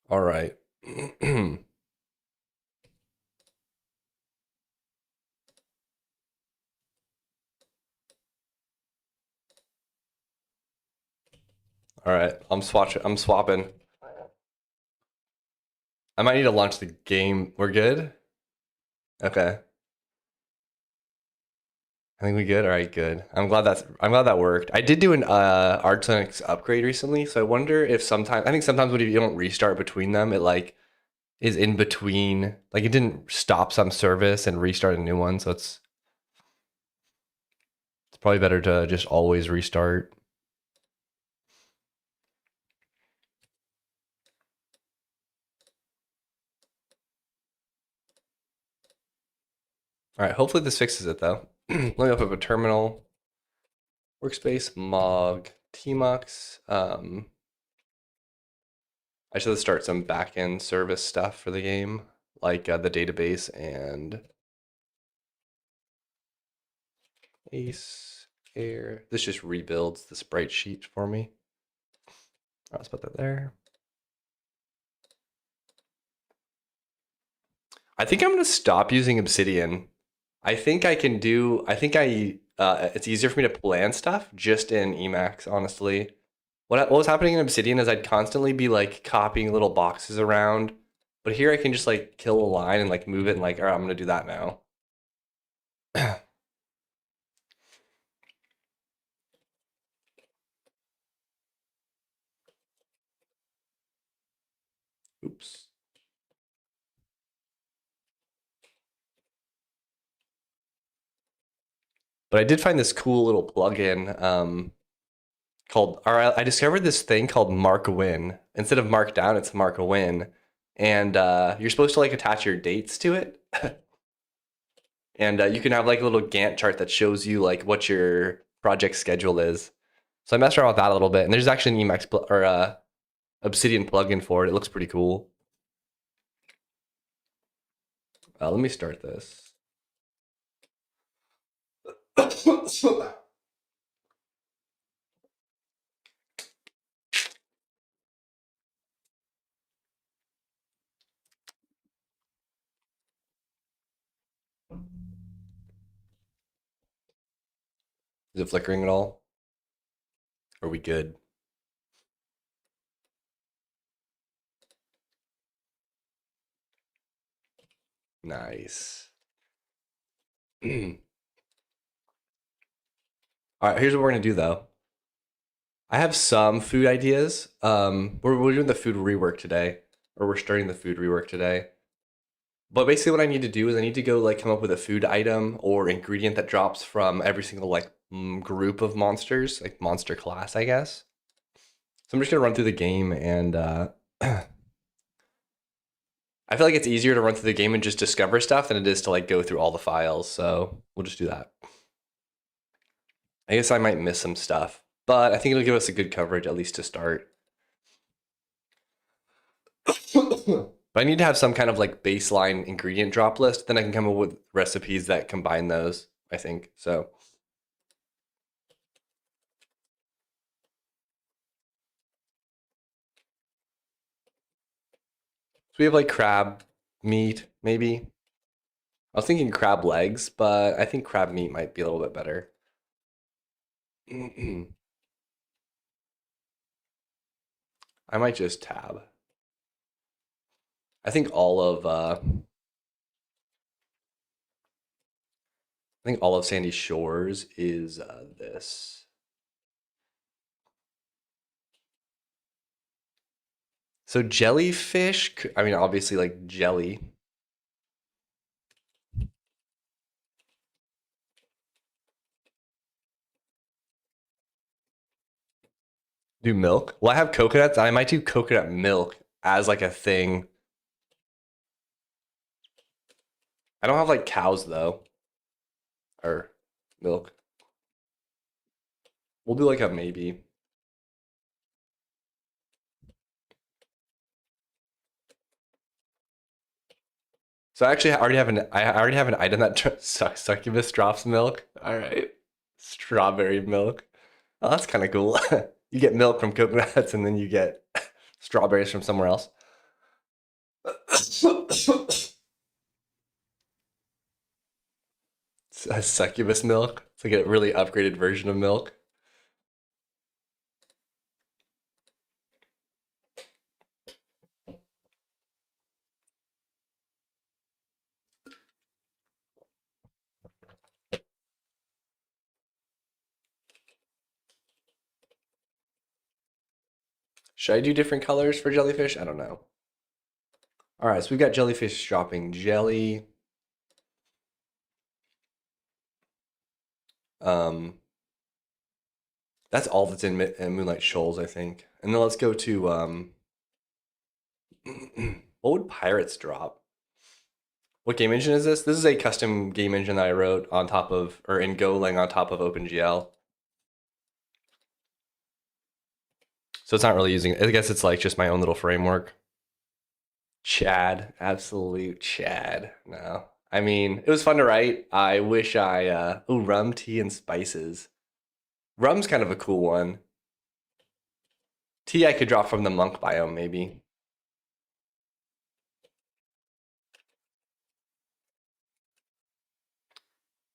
All right. All right. I'm swatching. I'm swapping. I might need to launch the game. We're good? Okay. I think we good. All right, good. I'm glad that worked. I did do an Arch Linux upgrade recently, so I wonder if sometimes when you don't restart between them, it like is in between. Like it didn't stop some service and restart a new one, so it's probably better to just always restart. All right, hopefully this fixes it though. Let me open up a terminal. Workspace, Mog, Tmux. I should start some backend service stuff for the game, like the database and Ace Air. This just rebuilds the sprite sheet for me. All right, let's put that there. I think I'm gonna stop using Obsidian. I think I can do. I think it's easier for me to plan stuff just in Emacs, honestly. What was happening in Obsidian is I'd constantly be like copying little boxes around, but here I can just like kill a line and like move it and like, all right, I'm gonna do that now. Oops. But I did find this cool little plugin I discovered this thing called Mark Win. Instead of Mark Down, it's Mark Win. And you're supposed to like attach your dates to it. And you can have like a little Gantt chart that shows you like what your project schedule is. So I messed around with that a little bit. And there's actually an Emacs or Obsidian plugin for it. It looks pretty cool. Let me start this. Is it flickering at all? Are we good? Nice. All right, here's what we're gonna do though. I have some food ideas. We're doing the food rework today, or we're starting the food rework today. But basically, what I need to do is I need to go like come up with a food item or ingredient that drops from every single like group of monsters, like monster class, I guess. So I'm just gonna run through the game, and I feel like it's easier to run through the game and just discover stuff than it is to like go through all the files. So we'll just do that. I guess I might miss some stuff, but I think it'll give us a good coverage at least to start. But I need to have some kind of like baseline ingredient drop list. Then I can come up with recipes that combine those, I think. So we have like crab meat, maybe. I was thinking crab legs, but I think crab meat might be a little bit better. I might just tab. I think all of Sandy Shores is this. So jellyfish, I mean obviously like jelly. Do milk? Well, I have coconuts. I might do coconut milk as like a thing. I don't have like cows though, or milk. We'll do like a maybe. So I already have an item that succubus drops milk. All right, strawberry milk. Oh, that's kind of cool. You get milk from coconuts and then you get strawberries from somewhere else. A succubus milk. It's like a really upgraded version of milk. Should I do different colors for jellyfish? I don't know. All right, so we've got jellyfish dropping jelly. That's all that's in Moonlight Shoals, I think. And then let's go to what would pirates drop? What game engine is this? This is a custom game engine that I wrote on top of, or in Golang on top of OpenGL. So it's not really using, I guess it's like just my own little framework. Chad, absolute Chad. No. I mean, it was fun to write. I wish oh, rum, tea, and spices. Rum's kind of a cool one. Tea I could drop from the monk biome, maybe.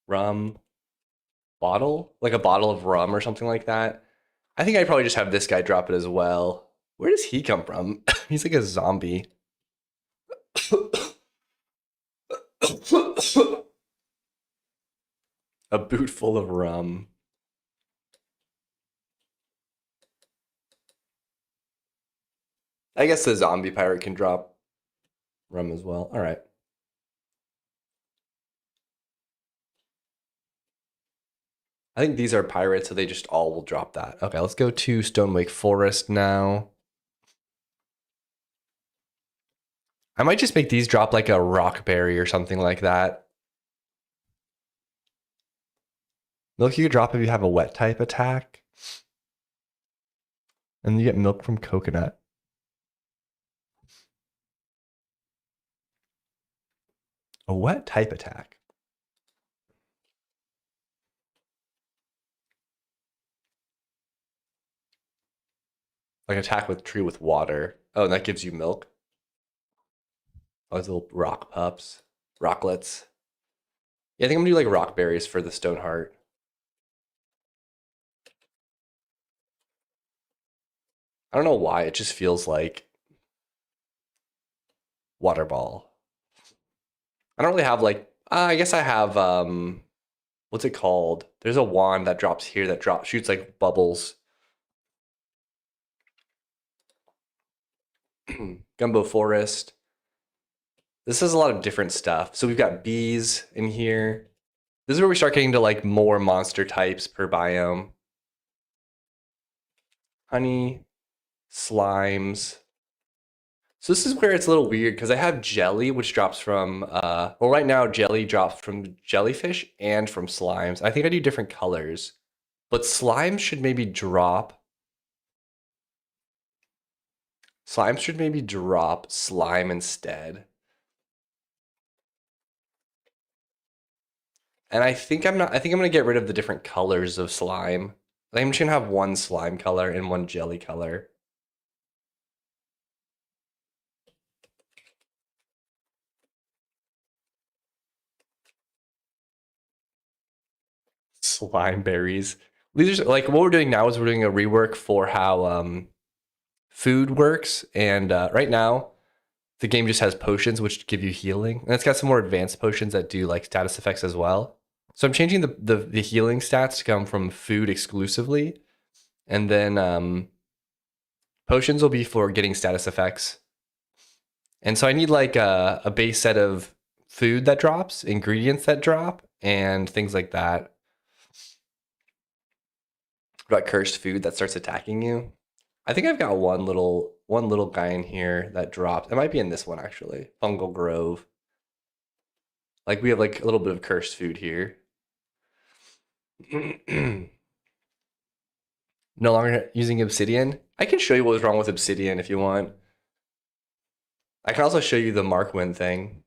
Rum, bottle? Like a bottle of rum or something like that. I think I'd probably just have this guy drop it as well. Where does he come from? He's like a zombie. A boot full of rum. I guess the zombie pirate can drop rum as well. All right. I think these are pirates, so they just all will drop that. Okay, let's go to Stonewake Forest now. I might just make these drop like a rockberry or something like that. Milk you could drop if you have a wet type attack. And you get milk from coconut. A wet type attack. Like attack with tree with water. Oh, and that gives you milk. All these little rock pups. Rocklets. Yeah, I think I'm gonna do like rock berries for the stone heart. I don't know why, it just feels like water ball. I don't really have like I guess I have what's it called? There's a wand that drops here that shoots like bubbles. Gumbo Forest. This is a lot of different stuff. So we've got bees in here. This is where we start getting to like more monster types per biome. Honey, slimes. So this is where it's a little weird because I have jelly, which drops from, well, right now jelly drops from jellyfish and from slimes. I think I do different colors, but slimes should maybe drop. Slimes should maybe drop slime instead. And I think I'm gonna get rid of the different colors of slime. I'm just gonna have one slime color and one jelly color. Slime berries. These are like what we're doing now is we're doing a rework for how food works. And right now, the game just has potions which give you healing, and it's got some more advanced potions that do like status effects as well. So I'm changing the healing stats to come from food exclusively, and then potions will be for getting status effects. And so I need like a base set of food that drops, ingredients that drop, and things like that. About cursed food that starts attacking you. I think I've got one little guy in here that drops. It might be in this one actually. Fungal Grove. Like we have like a little bit of cursed food here. No longer using obsidian. I can show you what was wrong with obsidian if you want. I can also show you the Markwin thing.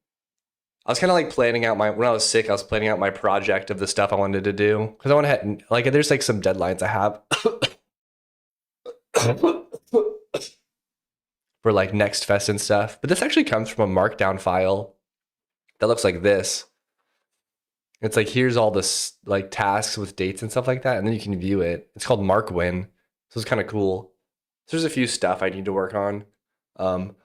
I was kind of like planning out when I was sick, I was planning out my project of the stuff I wanted to do. Because I want to, like, there's like some deadlines I have. for like Next Fest and stuff. But this actually comes from a markdown file that looks like this. It's like here's all this like tasks with dates and stuff like that, and then you can view it. It's called Markwin, so it's kind of cool. So there's a few stuff I need to work on. Um,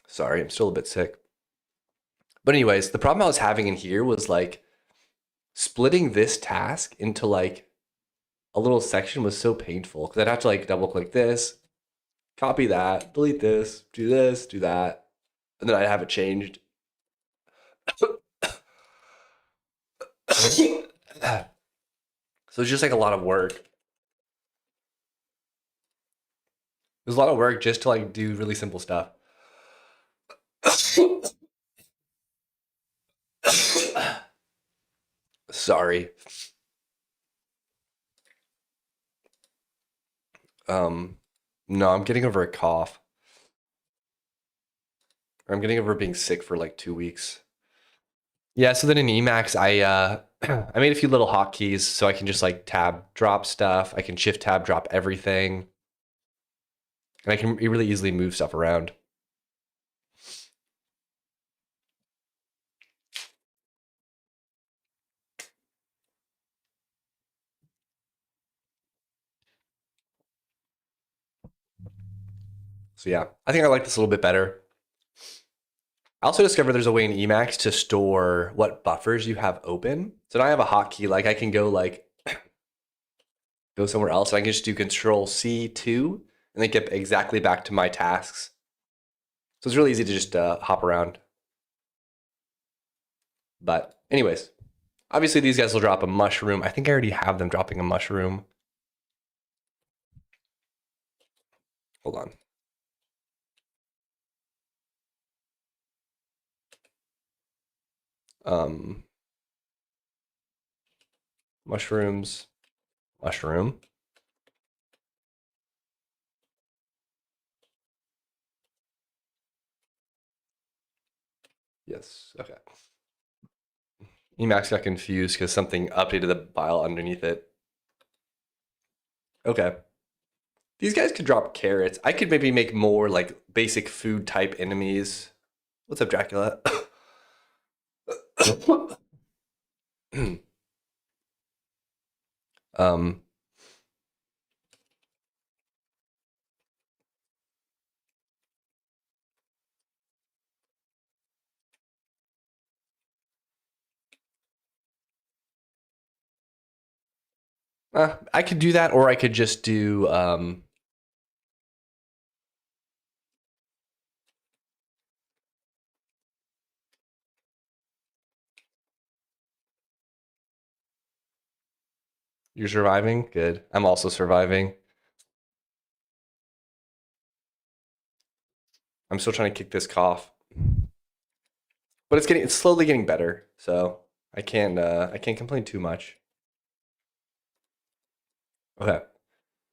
sorry, I'm still a bit sick. But anyways, the problem I was having in here was like splitting this task into like a little section was so painful because I'd have to like double click this, copy that, delete this, do that, and then I'd have it changed. So it's just like a lot of work. There's a lot of work just to like do really simple stuff. Sorry. Um, no, I'm getting over a cough. I'm getting over being sick for like 2 weeks. Yeah, so then in Emacs, I made a few little hotkeys so I can just like tab drop stuff. I can shift tab drop everything, and I can really easily move stuff around. So yeah, I think I like this a little bit better. I also discovered there's a way in Emacs to store what buffers you have open. So now I have a hotkey, like I can go like go somewhere else, and I can just do Control C2 and then get exactly back to my tasks. So it's really easy to just hop around. But anyways, obviously these guys will drop a mushroom. I think I already have them dropping a mushroom. Hold on. Um, mushrooms, mushroom. Yes, okay. Emacs got confused because something updated the file underneath it. Okay. These guys could drop carrots. I could maybe make more like basic food type enemies. What's up, Dracula? um, I could do that, or I could just do you're surviving? Good. I'm also surviving. I'm still trying to kick this cough. But it's slowly getting better, so I can't complain too much. Okay.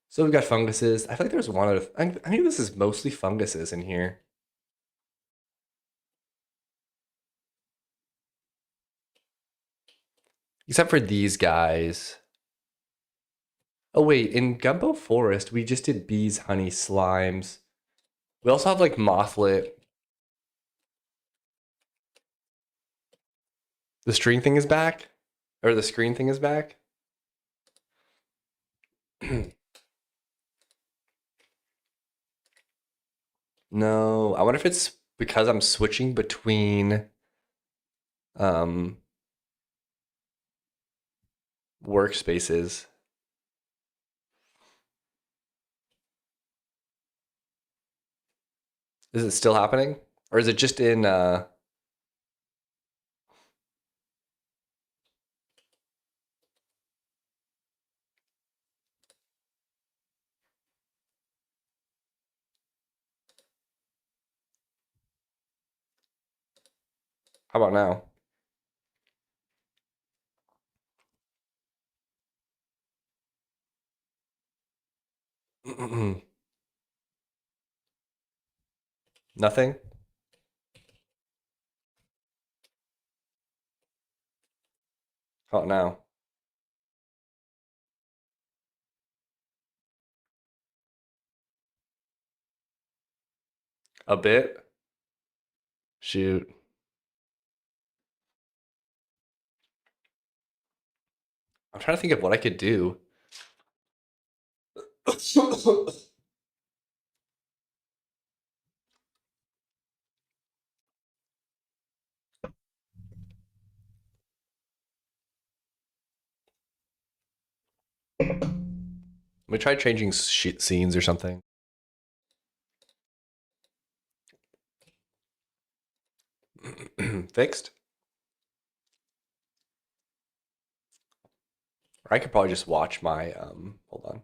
So we've got funguses. I feel like there's one other I think this is mostly funguses in here. Except for these guys. Oh wait, in Gumbo Forest, we just did bees, honey, slimes. We also have like mothlet. The string thing is back? Or the screen thing is back? No, I wonder if it's because I'm switching between um workspaces. Is it still happening? Or is it just in how about now? Nothing? How about now? A bit. Shoot. I'm trying to think of what I could do. Let me try changing scenes or something. Fixed? Or I could probably just watch my hold on.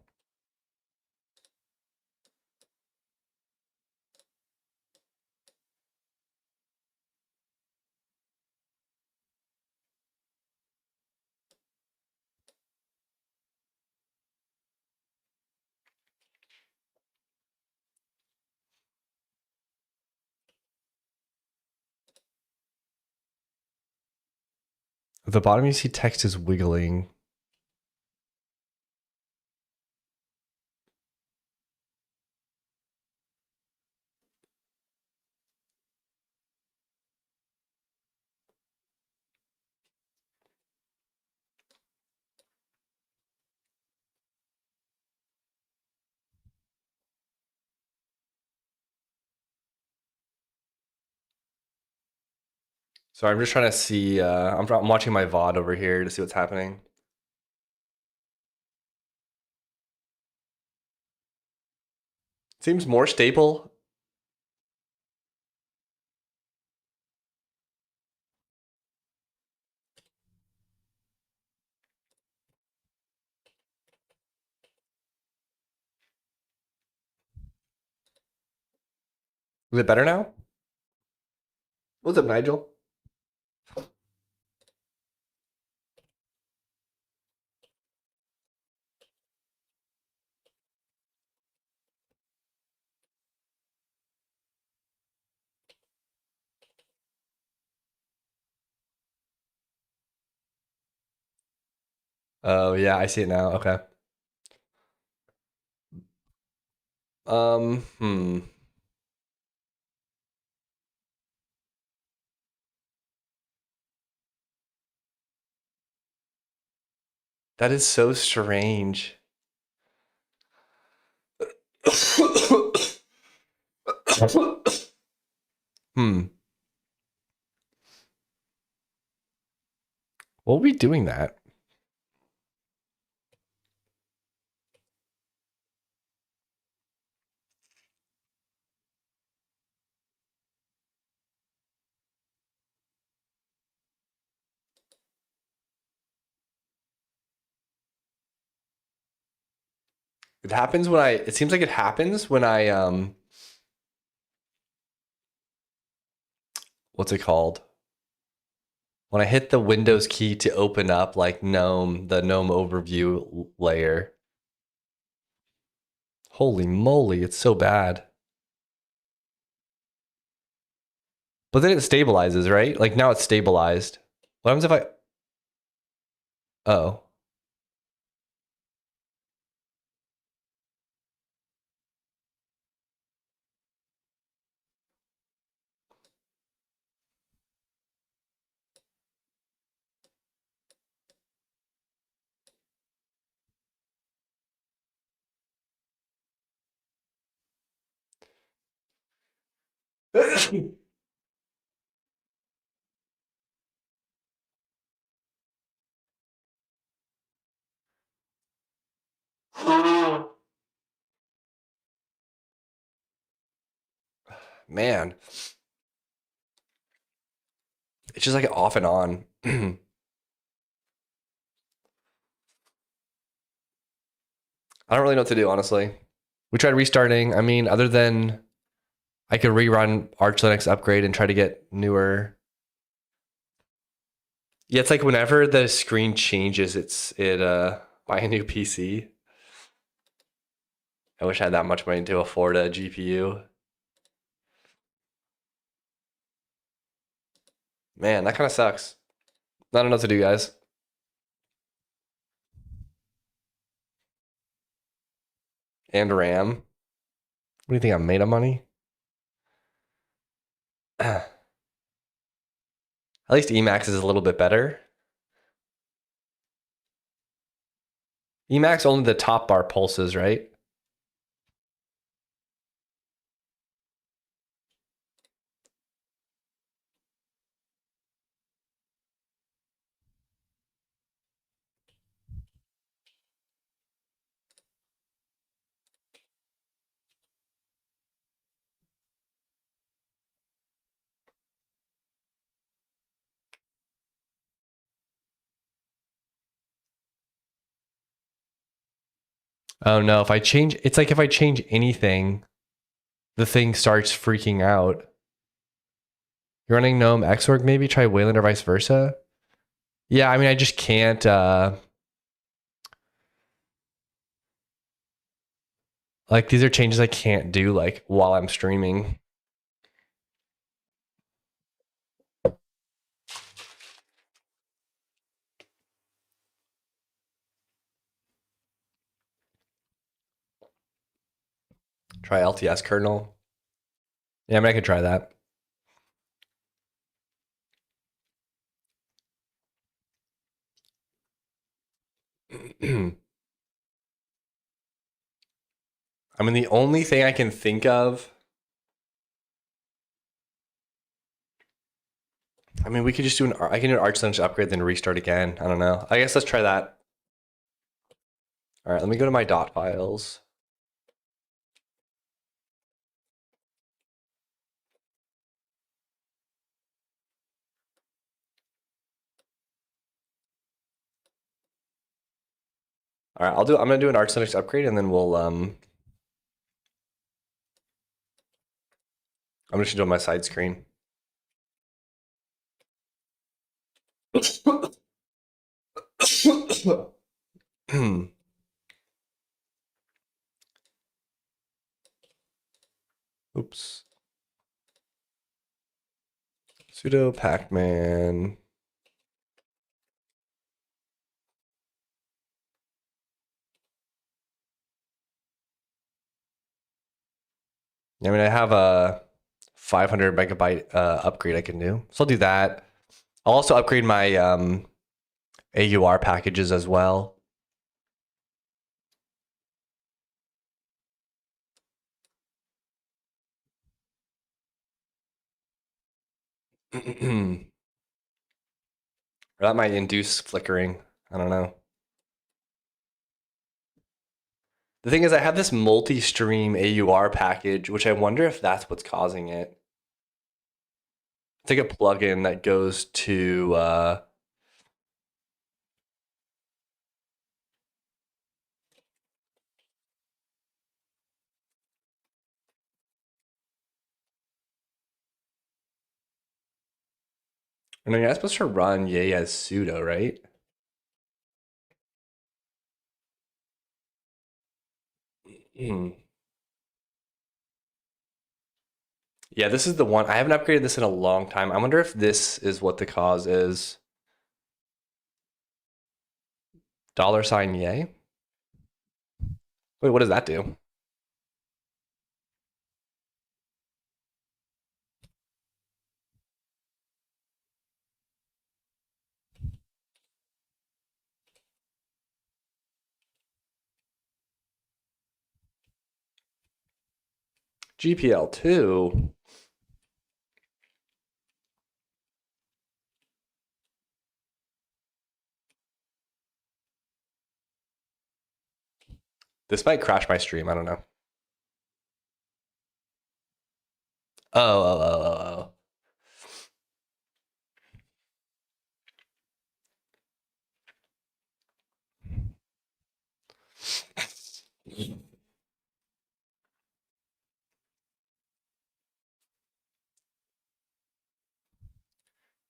At the bottom you see text is wiggling. So I'm just trying to see. I'm watching my VOD over here to see what's happening. Seems more stable. Is it better now? What's up, Nigel? Oh yeah, I see it now. Okay. Hmm. That is so strange. Hmm. What are we doing that? It happens when I. It seems like it happens when I what's it called? When I hit the Windows key to open up like GNOME, the GNOME overview layer. Holy moly, it's so bad. But then it stabilizes, right? Like now it's stabilized. What happens if I? Oh. Man, it's just like off and on. I don't really know what to do, honestly. We tried restarting. I mean, other than I could rerun Arch Linux upgrade and try to get newer. Yeah, it's like whenever the screen changes, it buy a new PC. I wish I had that much money to afford a GPU. Man, that kind of sucks. I don't know what to do, guys. And RAM. What do you think? I'm made of money? At least Emacs is a little bit better. Emacs only the top bar pulses, right? Oh no, if I change, it's like if I change anything, the thing starts freaking out. You're running GNOME Xorg, maybe try Wayland or vice versa. Yeah, I mean, I just can't. Like these are changes I can't do like while I'm streaming. Try LTS kernel. Yeah, I mean, I could try that. I mean, the only thing I can think of. I mean, we could just do an. I can do an Arch Linux upgrade, then restart again. I don't know. I guess let's try that. All right, let me go to my dot files. All right, I'm gonna do an Arch Linux upgrade, and then we'll I'm just gonna do it on my side screen. Oops. Sudo pacman. I mean, I have a 500 megabyte upgrade I can do, so I'll do that. I'll also upgrade my AUR packages as well. Or that might induce flickering. I don't know. The thing is, I have this multi-stream AUR package, which I wonder if that's what's causing it. It's like a plugin that goes to I mean, you're supposed to run yay as sudo, right? Yeah, this is the one. I haven't upgraded this in a long time. I wonder if this is what the cause is. $ yay. Wait, what does that do? GPL2. This might crash my stream. I don't know. Oh.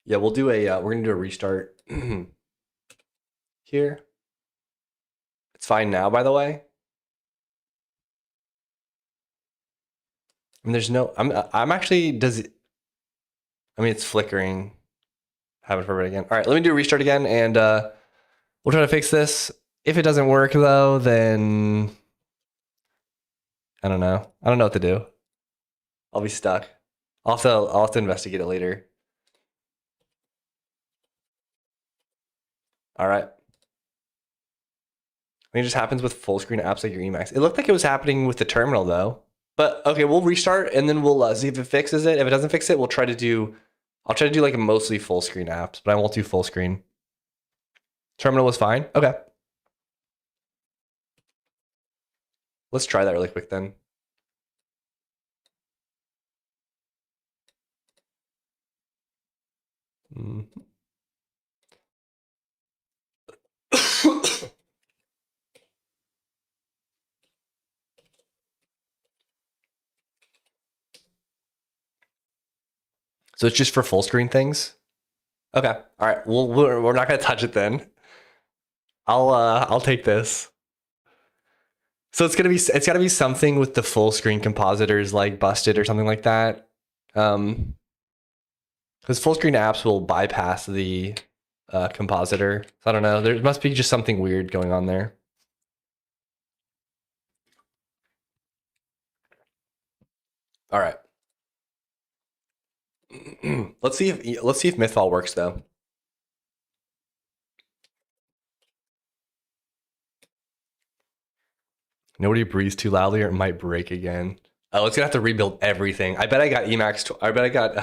Yeah, we're gonna do a restart here. It's fine now, by the way. I mean, there's no. I'm actually. Does it? I mean, it's flickering. Haven't heard it again. All right, let me do a restart again, and we'll try to fix this. If it doesn't work though, then I don't know. I don't know what to do. I'll be stuck. I'll have to investigate it later. All right. I think it just happens with full screen apps like your Emacs. It looked like it was happening with the terminal though. But okay, we'll restart and then we'll see if it fixes it. If it doesn't fix it, I'll try to do like mostly full screen apps, but I won't do full screen. Terminal was fine. Okay. Let's try that really quick then. Mm. So it's just for full screen things? Okay. All right. We're not gonna touch it then. I'll take this. So it's gotta be something with the full screen compositors like busted or something like that. Because full screen apps will bypass the compositor. So I don't know. There must be just something weird going on there. All right. let's see if Mythfall works though. Nobody breathes too loudly or it might break again. Oh, it's gonna have to rebuild everything. I bet I got Emacs. I bet I got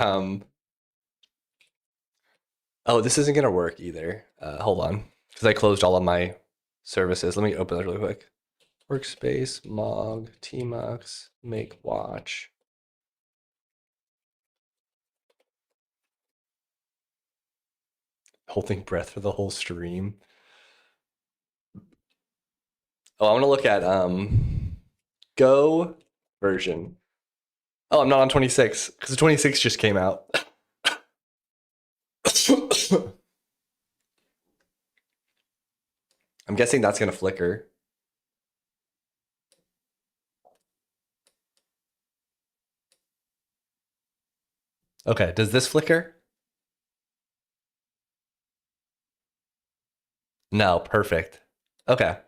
Oh, this isn't gonna work either. Hold on, because I closed all of my services. Let me open this really quick. Workspace, Mog, Tmux, make watch. Holding breath for the whole stream. Oh, I want to look at Go version. Oh, I'm not on 26 because the 26 just came out. I'm guessing that's gonna flicker. Okay, does this flicker? No, perfect. Okay.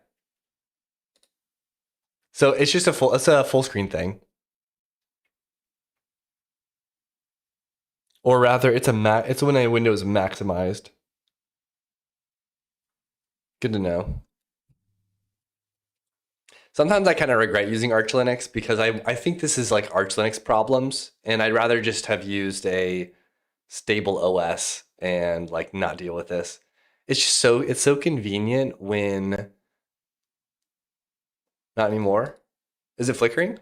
So it's just it's a full screen thing. Or rather, it's when a window is maximized. Good to know. Sometimes I kind of regret using Arch Linux because I think this is like Arch Linux problems, and I'd rather just have used a stable OS and like not deal with this. It's so convenient when not anymore. Is it flickering?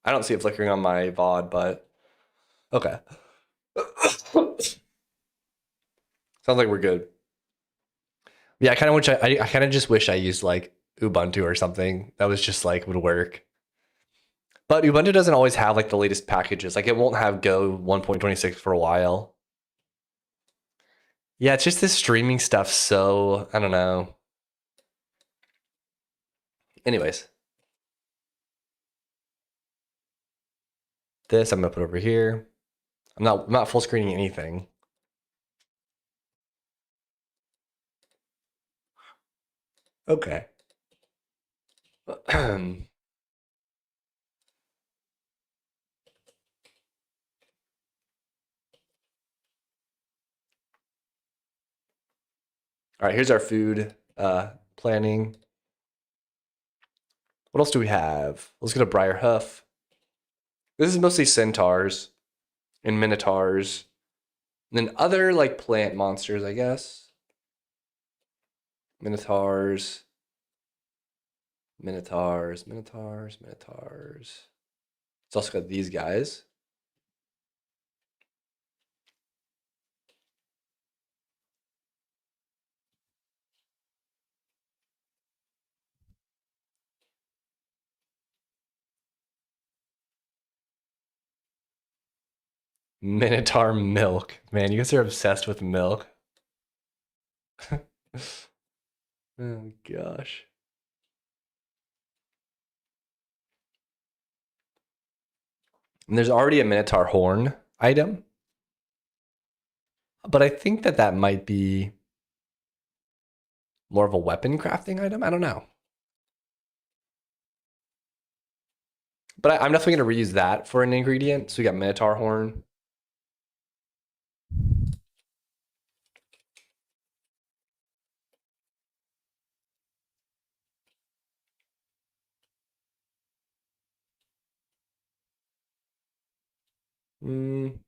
I don't see it flickering on my VOD, but okay. Sounds like we're good. Yeah, I kind of wish I kind of just wish I used like Ubuntu or something that was just like would work. But Ubuntu doesn't always have like the latest packages. Like it won't have Go 1.26 for a while. Yeah, it's just this streaming stuff. So I don't know. Anyways, this I'm gonna put over here. I'm not full screening anything. Okay. All right, here's our food planning. What else do we have? Let's go to Briarhoof. This is mostly centaurs and minotaurs. And then other like plant monsters, I guess. Minotaurs. Minotaurs. It's also got these guys. Minotaur milk. Man, you guys are obsessed with milk. Oh gosh. And there's already a Minotaur horn item. But I think that might be more of a weapon crafting item. I don't know. But I'm definitely going to reuse that for an ingredient. So we got Minotaur horn. Mm.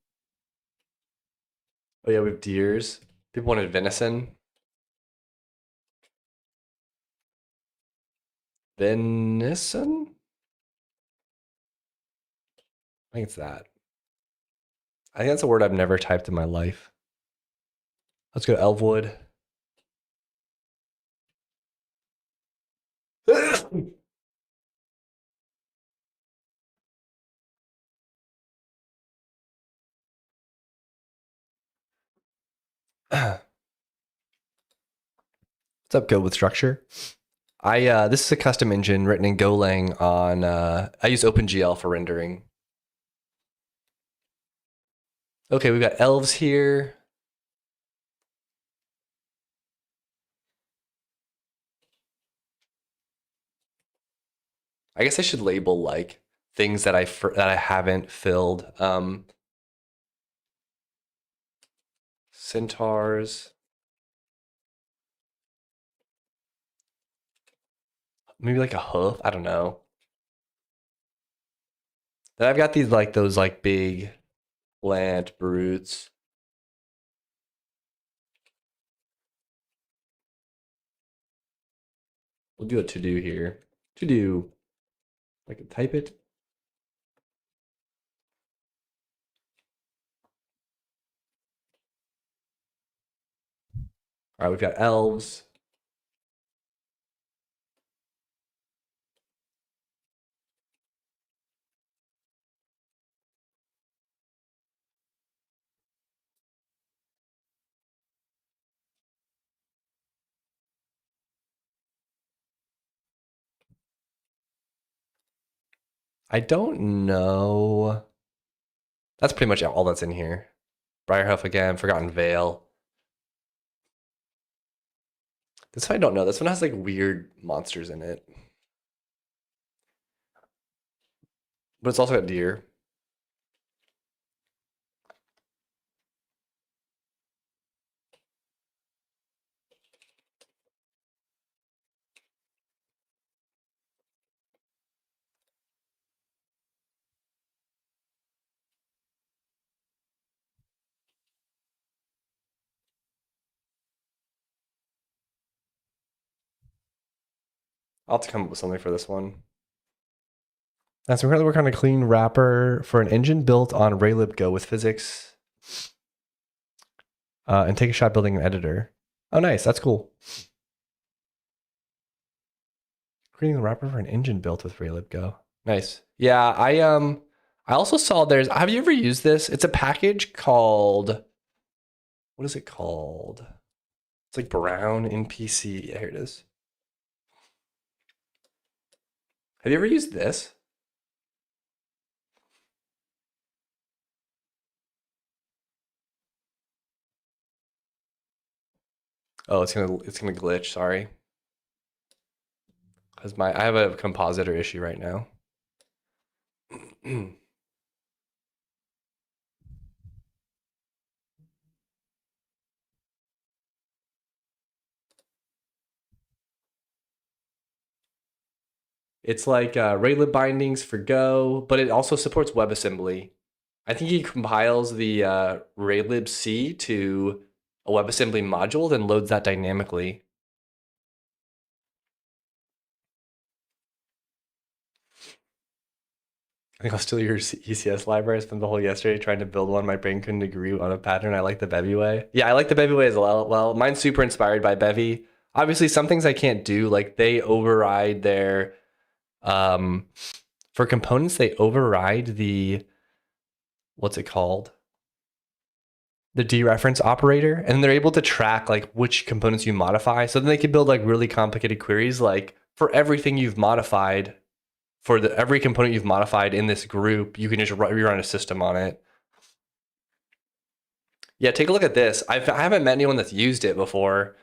Oh yeah, we have deers. People wanted venison. Venison? I think it's that. I think that's a word I've never typed in my life. Let's go Elfwood. What's up, Go with Structure? This is a custom engine written in Golang on I use OpenGL for rendering. Okay, we've got elves here. I guess I should label like things that I haven't filled. Centaurs. Maybe like a hoof. I don't know. Then I've got these like those like big plant brutes. We'll do a to do here. To do. I can type it. All right, we've got elves. I don't know. That's pretty much all that's in here. Briarhoof again, Forgotten Vale. This one I don't know. This one has like weird monsters in it. But it's also got deer. I'll have to come up with something for this one. And so we're going to work on a clean wrapper for an engine built on Raylib Go with physics. And take a shot building an editor. Oh, nice. That's cool. Creating a wrapper for an engine built with Raylib Go. Nice. Yeah, I also saw have you ever used this? It's a package called, what is it called? It's like Brown NPC. Yeah, here it is. Have you ever used this? Oh, it's gonna glitch. Sorry, because I have a compositor issue right now. It's like Raylib bindings for Go, but it also supports WebAssembly. I think he compiles the Raylib-C to a WebAssembly module, then loads that dynamically. I think I'll steal your ECS library. I spent the whole yesterday trying to build one. My brain couldn't agree on a pattern. I like the Bevy way. Yeah, I like the Bevy way as well. Well, mine's super inspired by Bevy. Obviously, some things I can't do, like they override their for components, they override the, what's it called? The dereference operator, and they're able to track like which components you modify. So then they can build like really complicated queries, like for everything you've modified, for every component you've modified in this group, you can just rerun a system on it. Yeah, take a look at this. I haven't met anyone that's used it before,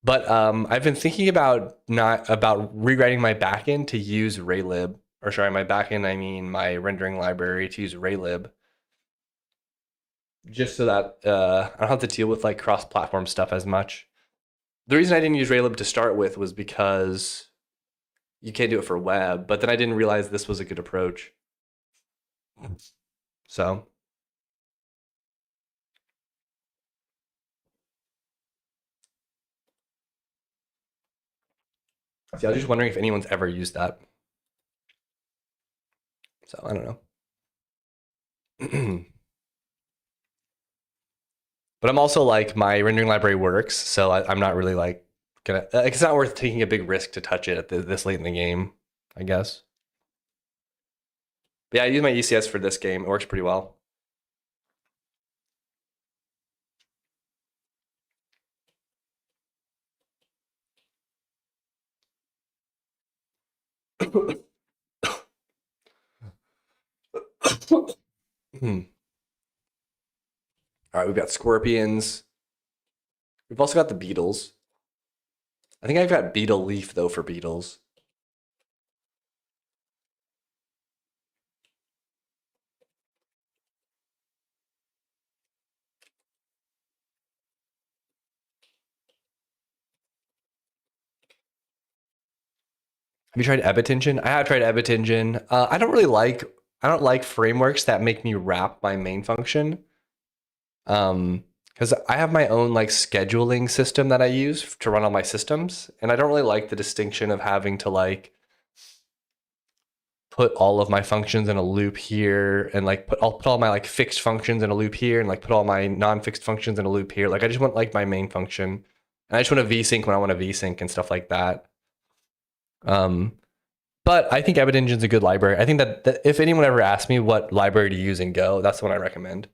but I've been thinking about rewriting my backend to use Raylib. or sorry, my backend, I mean my rendering library to use Raylib, just so that I don't have to deal with like cross-platform stuff as much. The reason I didn't use Raylib to start with was because you can't do it for web, but then I didn't realize this was a good approach. So see, I was just wondering if anyone's ever used that. So I don't know. But I'm also like my rendering library works, so I'm not really like gonna. It's not worth taking a big risk to touch it at this late in the game, I guess. But yeah, I use my ECS for this game. It works pretty well. Hmm. All right, we've got scorpions. We've also got the beetles. I think I've got beetle leaf though for beetles. Have you tried Ebit? I have tried Ebit. I don't like frameworks that make me wrap my main function. Because I have my own like scheduling system that I use to run all my systems, and I don't really like the distinction of having to like put all of my functions in a loop here, and like I'll put all my like fixed functions in a loop here, and like put all my non-fixed functions in a loop here. Like I just want like my main function, and I just want to vsync when I want to vsync and stuff like that. Um, but I think Ebit a good library. I think that if anyone ever asks me what library to use in Go, that's the one I recommend.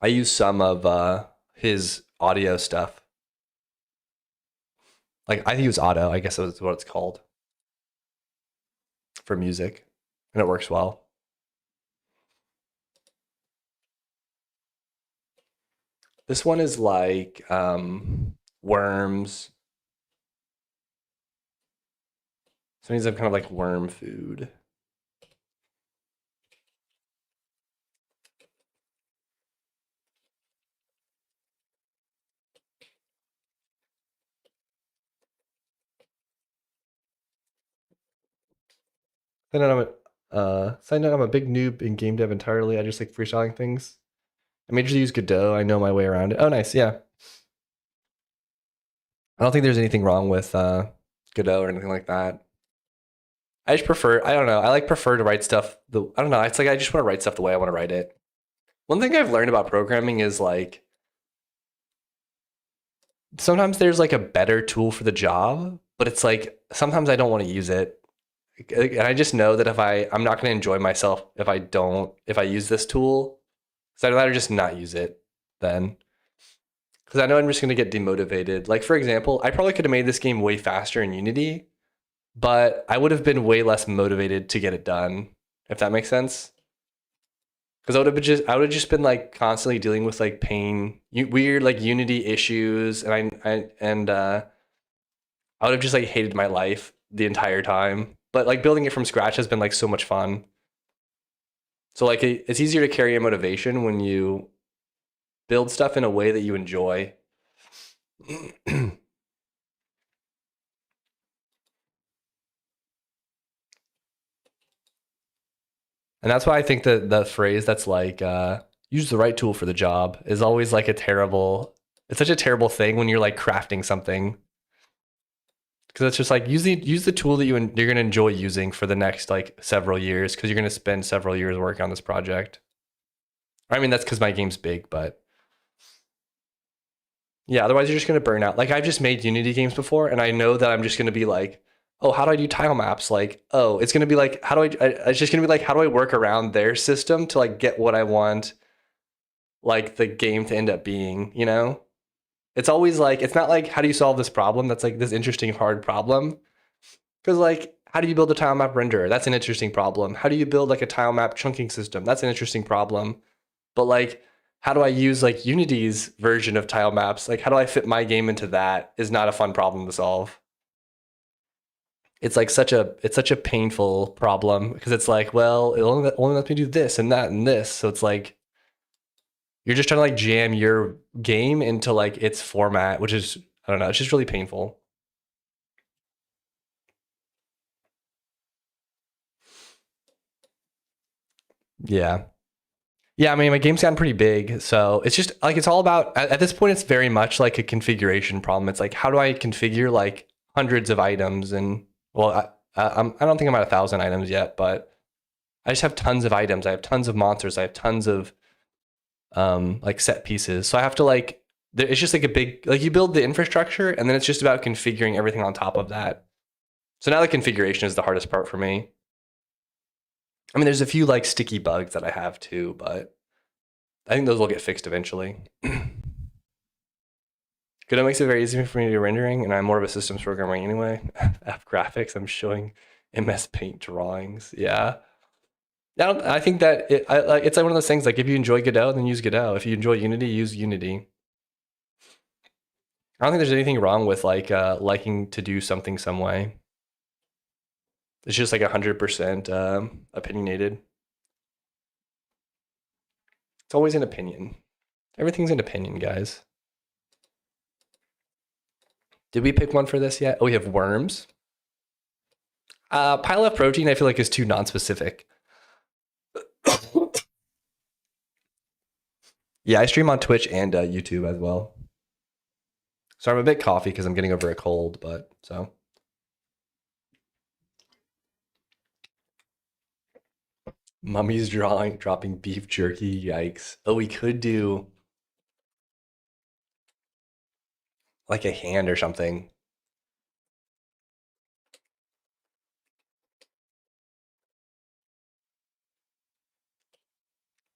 I use some of his audio stuff. Like I use Auto, I guess is what it's called for music, and it works well. This one is like worms. So these are kind of like worm food. Side note, I'm a big noob in game dev entirely. I just like freestyling things. I majorly use Godot. I know my way around it. Oh, nice. Yeah. I don't think there's anything wrong with Godot or anything like that. I just prefer, I don't know. I like prefer to write stuff. I don't know. It's like I just want to write stuff the way I want to write it. One thing I've learned about programming is like sometimes there's like a better tool for the job, but it's like sometimes I don't want to use it. And I just know that I'm not going to enjoy myself if I use this tool. So I'd rather just not use it then. Because I know I'm just going to get demotivated. Like, for example, I probably could have made this game way faster in Unity, but I would have been way less motivated to get it done, if that makes sense. Because I would have just been like constantly dealing with like weird like Unity issues, and I would have just like hated my life the entire time. But like building it from scratch has been like so much fun. So like it's easier to carry a motivation when you build stuff in a way that you enjoy. And that's why I think that the phrase that's like use the right tool for the job is always like it's such a terrible thing when you're like crafting something, because it's just like use the tool that you're going to enjoy using for the next like several years, because you're going to spend several years working on this project. I mean, that's because my game's big, but yeah, otherwise you're just going to burn out. Like I've just made Unity games before, and I know that I'm just going to be like, oh, how do I do tile maps? Like, oh, it's going to be like, it's just going to be like, how do I work around their system to like get what I want, like the game to end up being, you know? It's always like, it's not like, how do you solve this problem? That's like this interesting, hard problem. Because like, how do you build a tile map renderer? That's an interesting problem. How do you build like a tile map chunking system? That's an interesting problem. But like, how do I use like Unity's version of tile maps? Like, how do I fit my game into that is not a fun problem to solve. it's like such a painful problem because it's like, well, it only lets me do this and that and this. So it's like you're just trying to like jam your game into like its format, which is, I don't know, it's just really painful. Yeah. Yeah, I mean, my game's gotten pretty big, so it's just like it's all about at this point. It's very much like a configuration problem. It's like how do I configure like hundreds of items and well, I don't think I'm at 1,000 items yet, but I just have tons of items. I have tons of monsters. I have tons of like set pieces. So I have to like it's just like a big like you build the infrastructure and then it's just about configuring everything on top of that. So now the configuration is the hardest part for me. I mean, there's a few like sticky bugs that I have too, but I think those will get fixed eventually. Godot makes it very easy for me to do rendering, and I'm more of a systems programmer anyway. App graphics, I'm showing MS Paint drawings. Yeah. I think that it's like one of those things. Like if you enjoy Godot, then use Godot. If you enjoy Unity, use Unity. I don't think there's anything wrong with like liking to do something some way. It's just like 100% opinionated. It's always an opinion. Everything's an opinion, guys. Did we pick one for this yet? Oh, we have worms. Pile of protein, I feel like is too non-specific. Yeah, I stream on Twitch and YouTube as well. So I'm a bit coffee because I'm getting over a cold, but so. Mummy's dropping beef jerky. Yikes. Oh, we could do like a hand or something.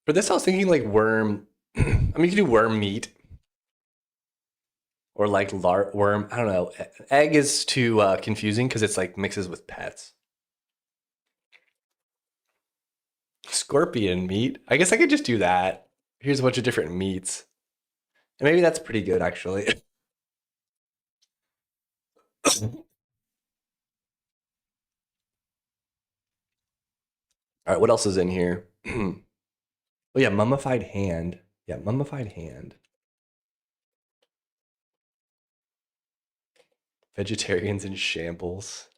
For this, I was thinking like worm. I mean, you could do worm meat or like worm. I don't know. Egg is too confusing because it's like mixes with pets. Scorpion meat. I guess I could just do that. Here's a bunch of different meats. And maybe that's pretty good actually. All right, what else is in here? Oh yeah, mummified hand. Yeah, mummified hand. Vegetarians in shambles.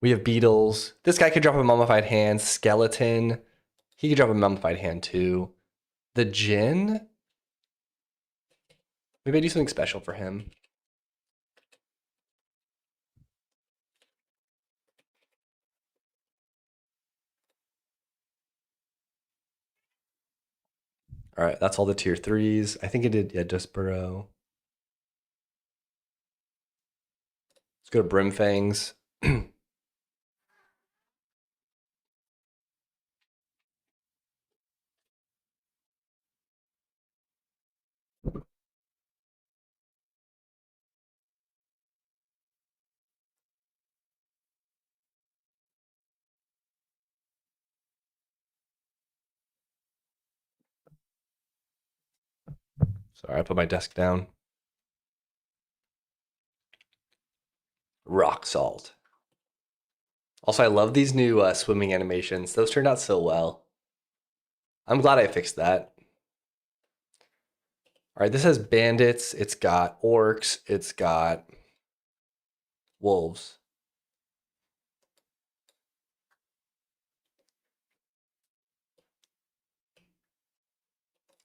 We have beetles. This guy could drop a mummified hand. Skeleton. He could drop a mummified hand too. The Jinn. Maybe I do something special for him. All right, that's all the tier threes. I think it did, yeah, Despero. Let's go to Brimfangs. Sorry, I put my desk down. Rock salt. Also, I love these new swimming animations. Those turned out so well. I'm glad I fixed that. All right, this has bandits. It's got orcs. It's got wolves.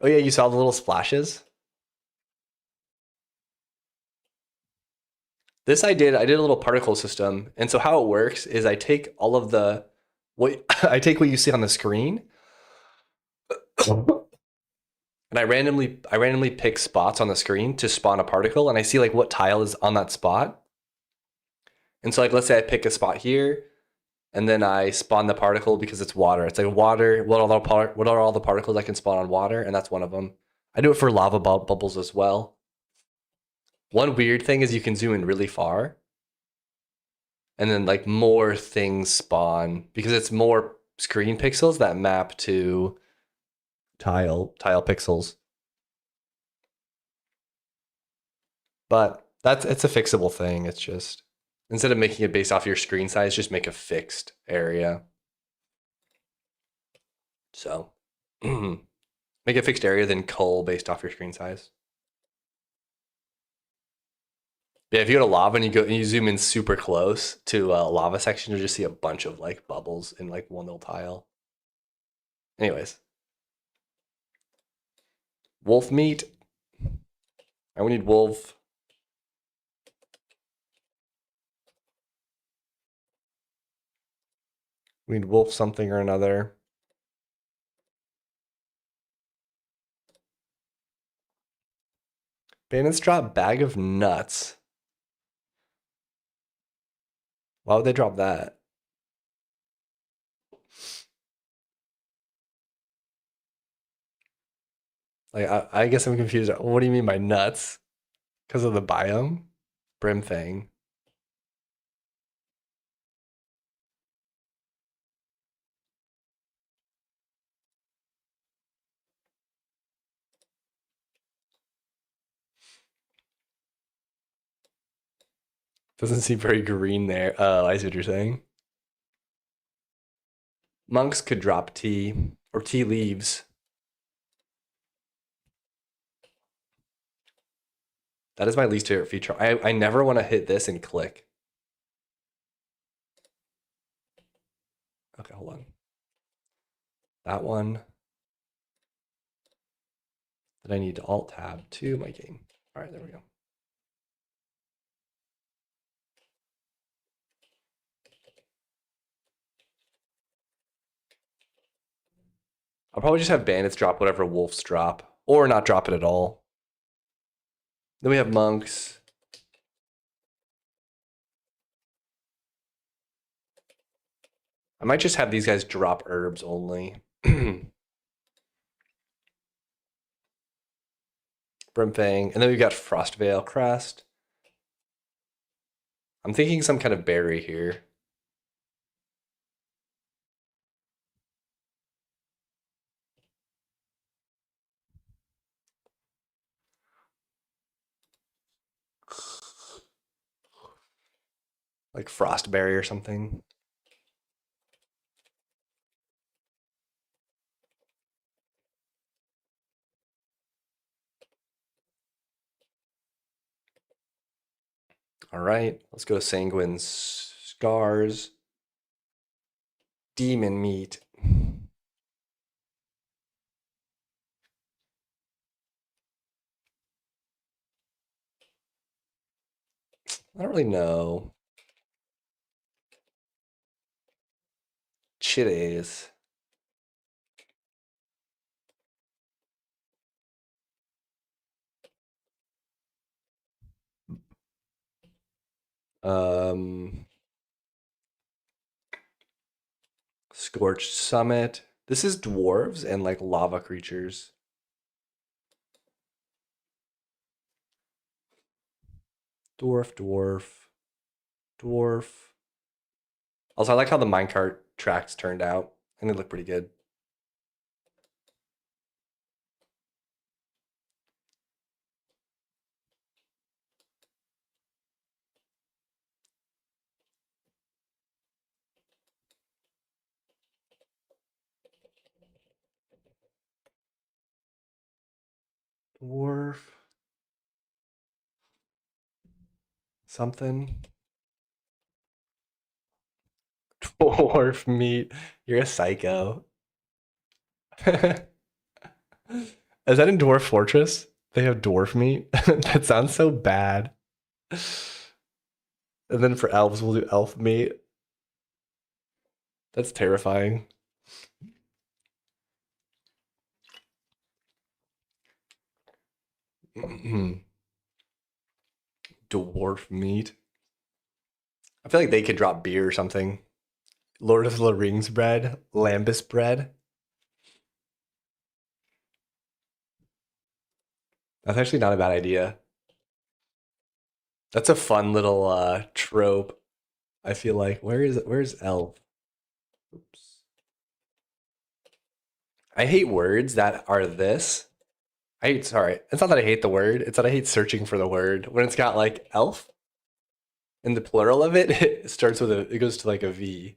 Oh yeah, you saw the little splashes? This I did. I did a little particle system. And so how it works is I take all of the what I take what you see on the screen and I randomly pick spots on the screen to spawn a particle and I see like what tile is on that spot. And so like let's say I pick a spot here and then I spawn the particle because it's water. It's like water. What are all the particles I can spawn on water? And that's one of them. I do it for lava bubbles as well. One weird thing is you can zoom in really far and then like more things spawn because it's more screen pixels that map to tile pixels. But it's a fixable thing. It's just Instead of making it based off your screen size, just make a fixed area. So make a fixed area, then cull based off your screen size. Yeah, if you go to lava and you zoom in super close to a lava section, you'll just see a bunch of like bubbles in like one little tile. Anyways, wolf meat. And we need wolf. We need wolf something or another. Bandits drop bag of nuts. Why would they drop that? Like, I guess I'm confused. What do you mean by nuts? Because of the biome? Brimfang. Doesn't seem very green there. Oh, I see what you're saying. Monks could drop tea or tea leaves. That is my least favorite feature. I never want to hit this and click. Okay, hold on. That one. Then I need to alt tab to my game. All right, there we go. I'll probably just have bandits drop whatever wolves drop, or not drop it at all. Then we have monks. I might just have these guys drop herbs only. Brimfang. And then we've got Frostveil Crest. I'm thinking some kind of berry here. Like frostberry or something. All right, let's go Sanguine Scars. Demon Meat. I don't really know. Chitties. Scorched Summit. This is dwarves and like lava creatures. Dwarf, dwarf, dwarf. Also, I like how the minecart tracks turned out. And they look pretty good. Dwarf. Something. Dwarf meat. You're a psycho. Is that in Dwarf Fortress? They have dwarf meat? That sounds so bad. And then for elves, we'll do elf meat. That's terrifying. Dwarf meat. I feel like they could drop beer or something. Lord of the Rings bread, Lambus bread. That's actually not a bad idea. That's a fun little trope. I feel like where's elf? Oops. I hate words that are this. Sorry. It's not that I hate the word, it's that I hate searching for the word when it's got like elf. And the plural of it, it starts with it goes to like a V.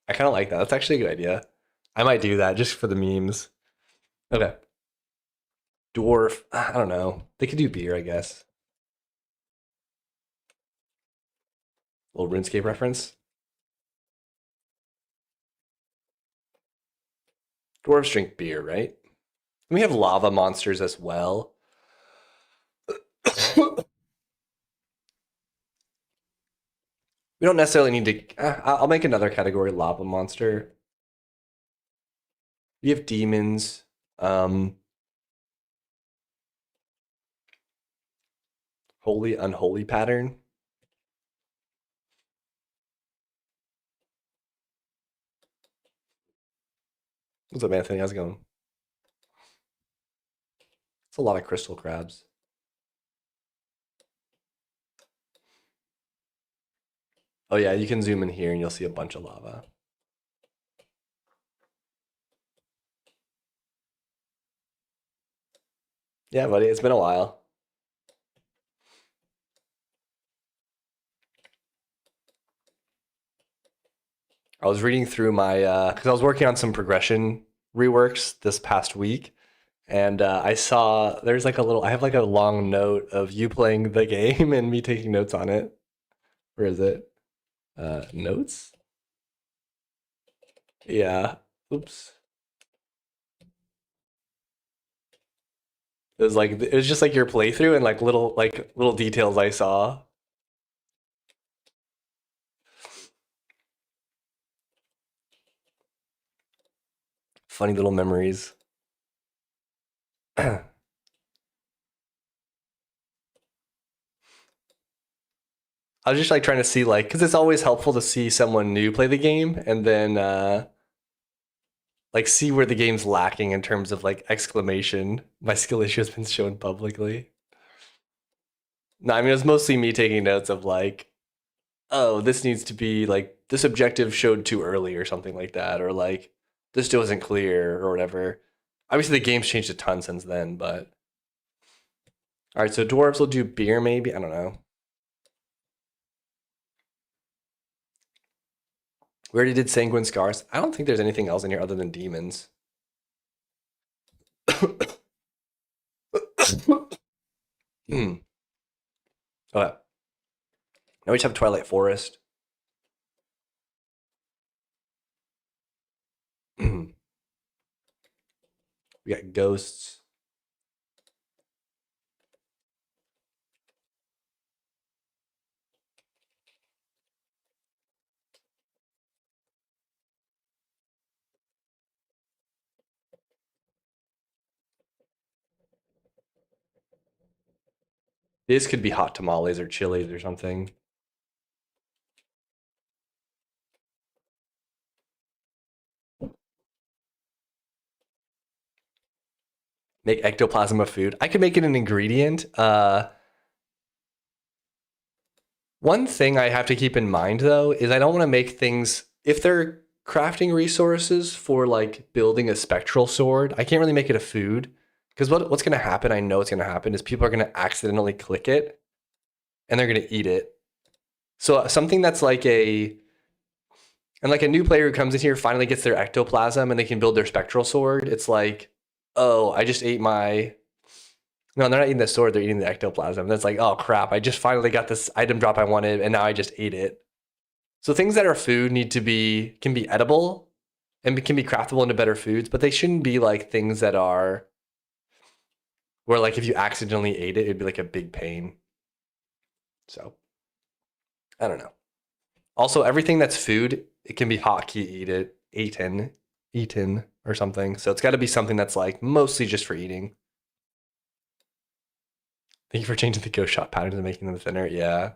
I kind of like that. That's actually a good idea. I might do that just for the memes. Okay. Dwarf. I don't know. They could do beer, I guess. Little RuneScape reference. Dwarves drink beer, right? We have lava monsters as well. We don't necessarily need to. I'll make another category lava monster. We have demons. Um, Holy unholy pattern. What's up, Anthony? How's it going? It's a lot of crystal crabs. Oh yeah, you can zoom in here and you'll see a bunch of lava. Yeah, buddy, it's been a while. I was reading through my because I was working on some progression reworks this past week, and I saw there's like a little. I have like a long note of you playing the game and me taking notes on it. Where is it? Notes? Yeah. Oops. It was just like your playthrough and like little details I saw. Funny little memories. I was just like trying to see like because it's always helpful to see someone new play the game and then like see where the game's lacking in terms of like exclamation. My skill issue has been shown publicly. No, I mean it was mostly me taking notes of like, oh, this needs to be like this objective showed too early or something like that, or like this still isn't clear or whatever. Obviously the game's changed a ton since then, but all right, so dwarves will do beer maybe. I don't know. We already did sanguine scars. I don't think there's anything else in here other than demons. Hmm. Okay. Now we just have Twilight Forest. We got ghosts. These could be hot tamales or chilies or something. Make ectoplasm a food. I could make it an ingredient. One thing I have to keep in mind though is I don't want to make things if they're crafting resources for like building a spectral sword. I can't really make it a food because what's going to happen? I know what's going to happen is people are going to accidentally click it and they're going to eat it. So something that's like a new player who comes in here finally gets their ectoplasm and they can build their spectral sword. It's like, oh, I just ate my. No, they're not eating the sword. They're eating the ectoplasm. That's like, oh crap! I just finally got this item drop I wanted, and now I just ate it. So things that are food can be edible and can be craftable into better foods, but they shouldn't be like things that are where like if you accidentally ate it, it'd be like a big pain. So I don't know. Also, everything that's food, it can be hotkey eaten, or something. So it's got to be something that's like mostly just for eating. Thank you for changing the ghost shot patterns and making them thinner. Yeah,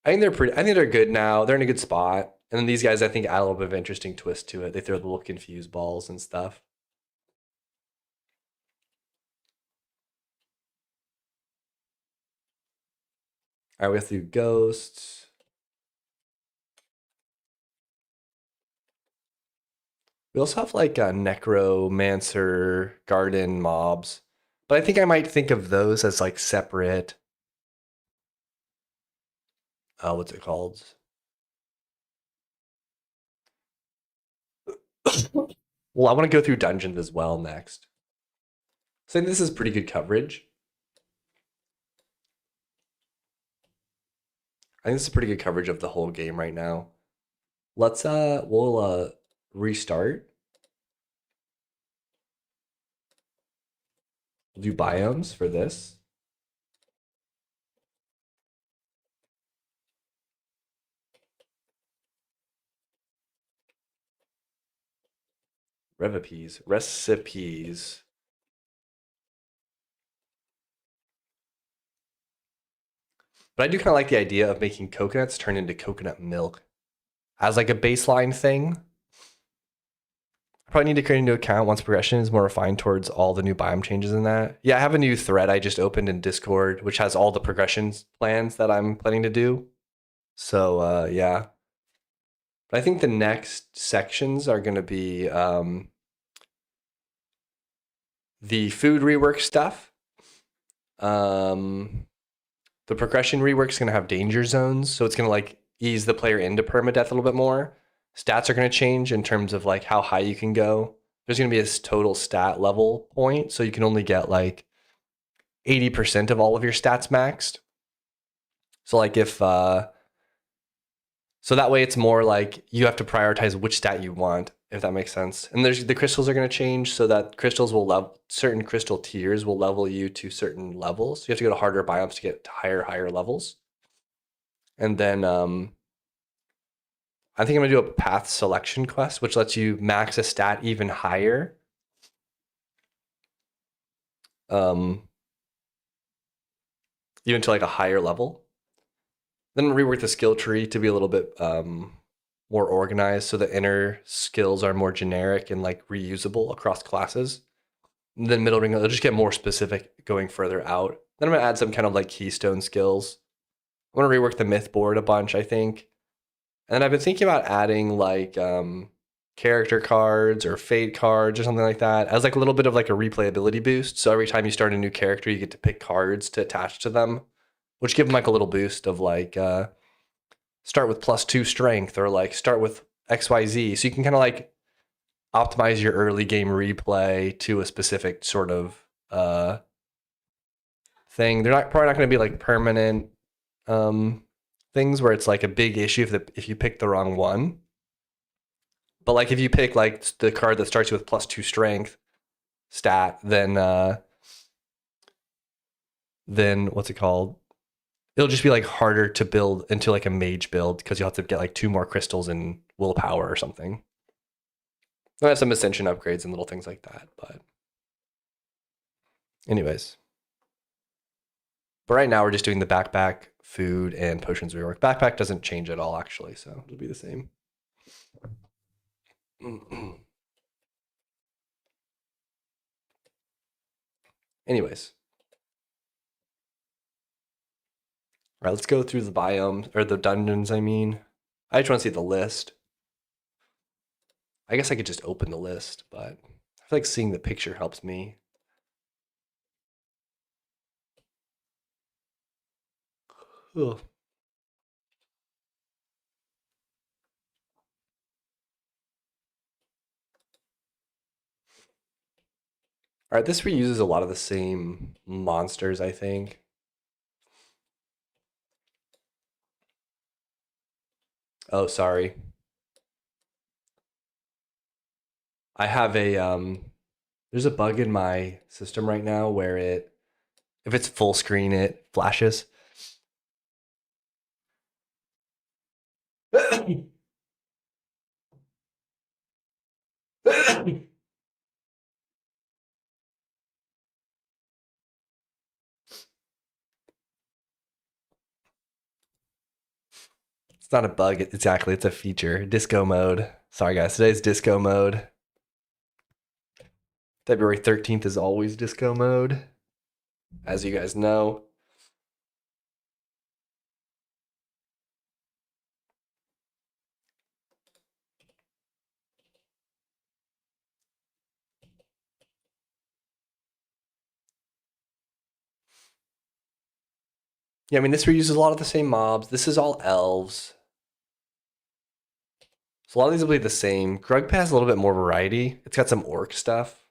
I think they're pretty. I think they're good now. They're in a good spot. And then these guys, I think, add a little bit of interesting twist to it. They throw the little confused balls and stuff. All right, we have to do ghosts. We also have like necromancer garden mobs. But I think I might think of those as like separate. What's it called? Well, I want to go through dungeons as well next. So I think this is pretty good coverage. I think this is pretty good coverage of the whole game right now. We'll restart. We'll do biomes for this. Recipes. But I do kind of like the idea of making coconuts turn into coconut milk as like a baseline thing. I probably need to create a new account once progression is more refined towards all the new biome changes in that. Yeah, I have a new thread I just opened in Discord, which has all the progressions plans that I'm planning to do. So yeah. But I think the next sections are going to be the food rework stuff. The progression rework is going to have danger zones, so it's going to like ease the player into permadeath a little bit more. Stats are going to change in terms of like how high you can go. There's going to be a total stat level point, so you can only get like 80% of all of your stats maxed. So like if so that way it's more like you have to prioritize which stat you want, if that makes sense. And there's the crystals are going to change so that crystals will level certain crystal tiers will level you to certain levels. You have to go to harder biomes to get to higher levels. And then I think I'm gonna do a path selection quest, which lets you max a stat even higher. Um, Even to like a higher level. Then rework the skill tree to be a little bit more organized so the inner skills are more generic and like reusable across classes. And then middle ring, it'll just get more specific going further out. Then I'm gonna add some kind of like keystone skills. I'm gonna rework the myth board a bunch, I think. And then I've been thinking about adding like character cards or fate cards or something like that as like a little bit of like a replayability boost. So every time you start a new character, you get to pick cards to attach to them, which give them like a little boost of like start with +2 strength or like start with XYZ. So you can kind of like optimize your early game replay to a specific sort of thing. They're not probably not going to be like permanent things where it's like a big issue if you pick the wrong one. But like if you pick like the card that starts you with +2 strength stat, then what's it called? It'll just be like harder to build into like a mage build because you'll have to get like 2 more crystals and willpower or something. I have some ascension upgrades and little things like that, but anyways. But right now we're just doing the backpack, food, and potions rework. Backpack doesn't change at all actually, so it'll be the same. Anyways. All right, let's go through the biomes or the dungeons, I mean. I just want to see the list. I guess I could just open the list, but I feel like seeing the picture helps me. Ugh. All right, this reuses a lot of the same monsters, I think. Oh, sorry. I have there's a bug in my system right now where if it's full screen, it flashes. It's not a bug, exactly. It's a feature. Disco mode. Sorry, guys. Today's disco mode. February 13th is always disco mode, as you guys know. Yeah, I mean, this reuses a lot of the same mobs. This is all elves. So a lot of these will be the same. Grug has a little bit more variety. It's got some orc stuff.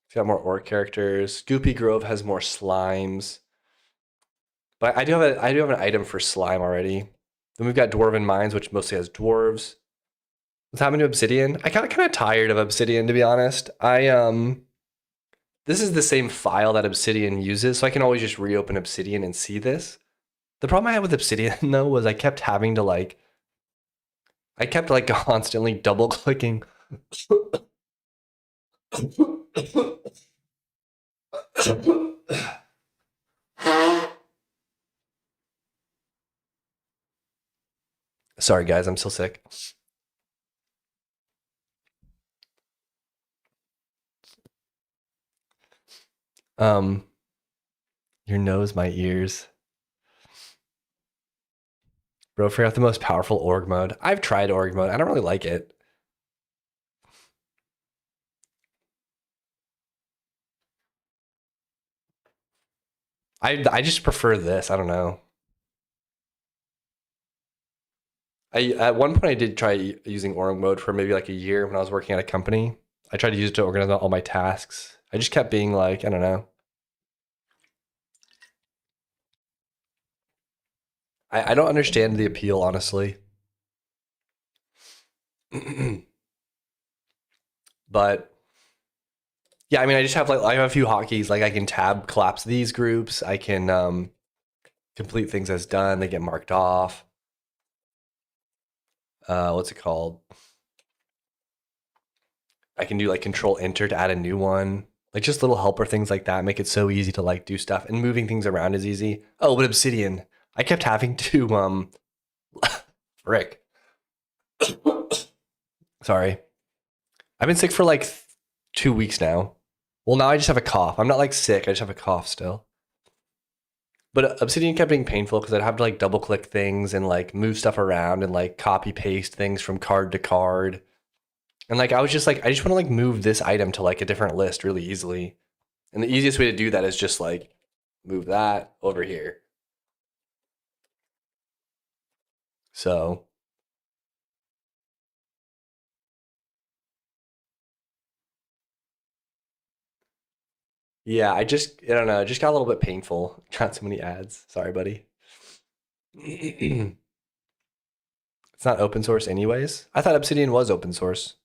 It's got more orc characters. Goopy Grove has more slimes. But I do have an item for slime already. Then we've got Dwarven Mines, which mostly has dwarves. What's happening to Obsidian? I got kind of tired of Obsidian, to be honest. This is the same file that Obsidian uses, so I can always just reopen Obsidian and see this. The problem I had with Obsidian though was I kept like constantly double clicking. Sorry guys, I'm still sick. Um, your nose, my ears. Bro, forgot the most powerful org mode. I've tried org mode. I don't really like it. I just prefer this. I don't know. I at one point I did try using org mode for maybe like a year when I was working at a company. I tried to use it to organize all my tasks. I just kept being like, I don't know. I don't understand the appeal, honestly. But yeah, I mean, I have a few hotkeys. Like I can tab collapse these groups. I can complete things as done. They get marked off. What's it called? I can do like control enter to add a new one. Like just little helper things like that make it so easy to like do stuff, and moving things around is easy. Oh, but Obsidian, I kept having to Rick. Sorry. I've been sick for like 2 weeks now. Well, now I just have a cough. I'm not like sick. I just have a cough still. But Obsidian kept being painful because I'd have to like double click things and like move stuff around and like copy paste things from card to card. And like I was just like, I just want to like move this item to like a different list really easily. And the easiest way to do that is just like move that over here. So yeah, I don't know, it just got a little bit painful. Got so many ads. Sorry, buddy. It's not open source anyways. I thought Obsidian was open source.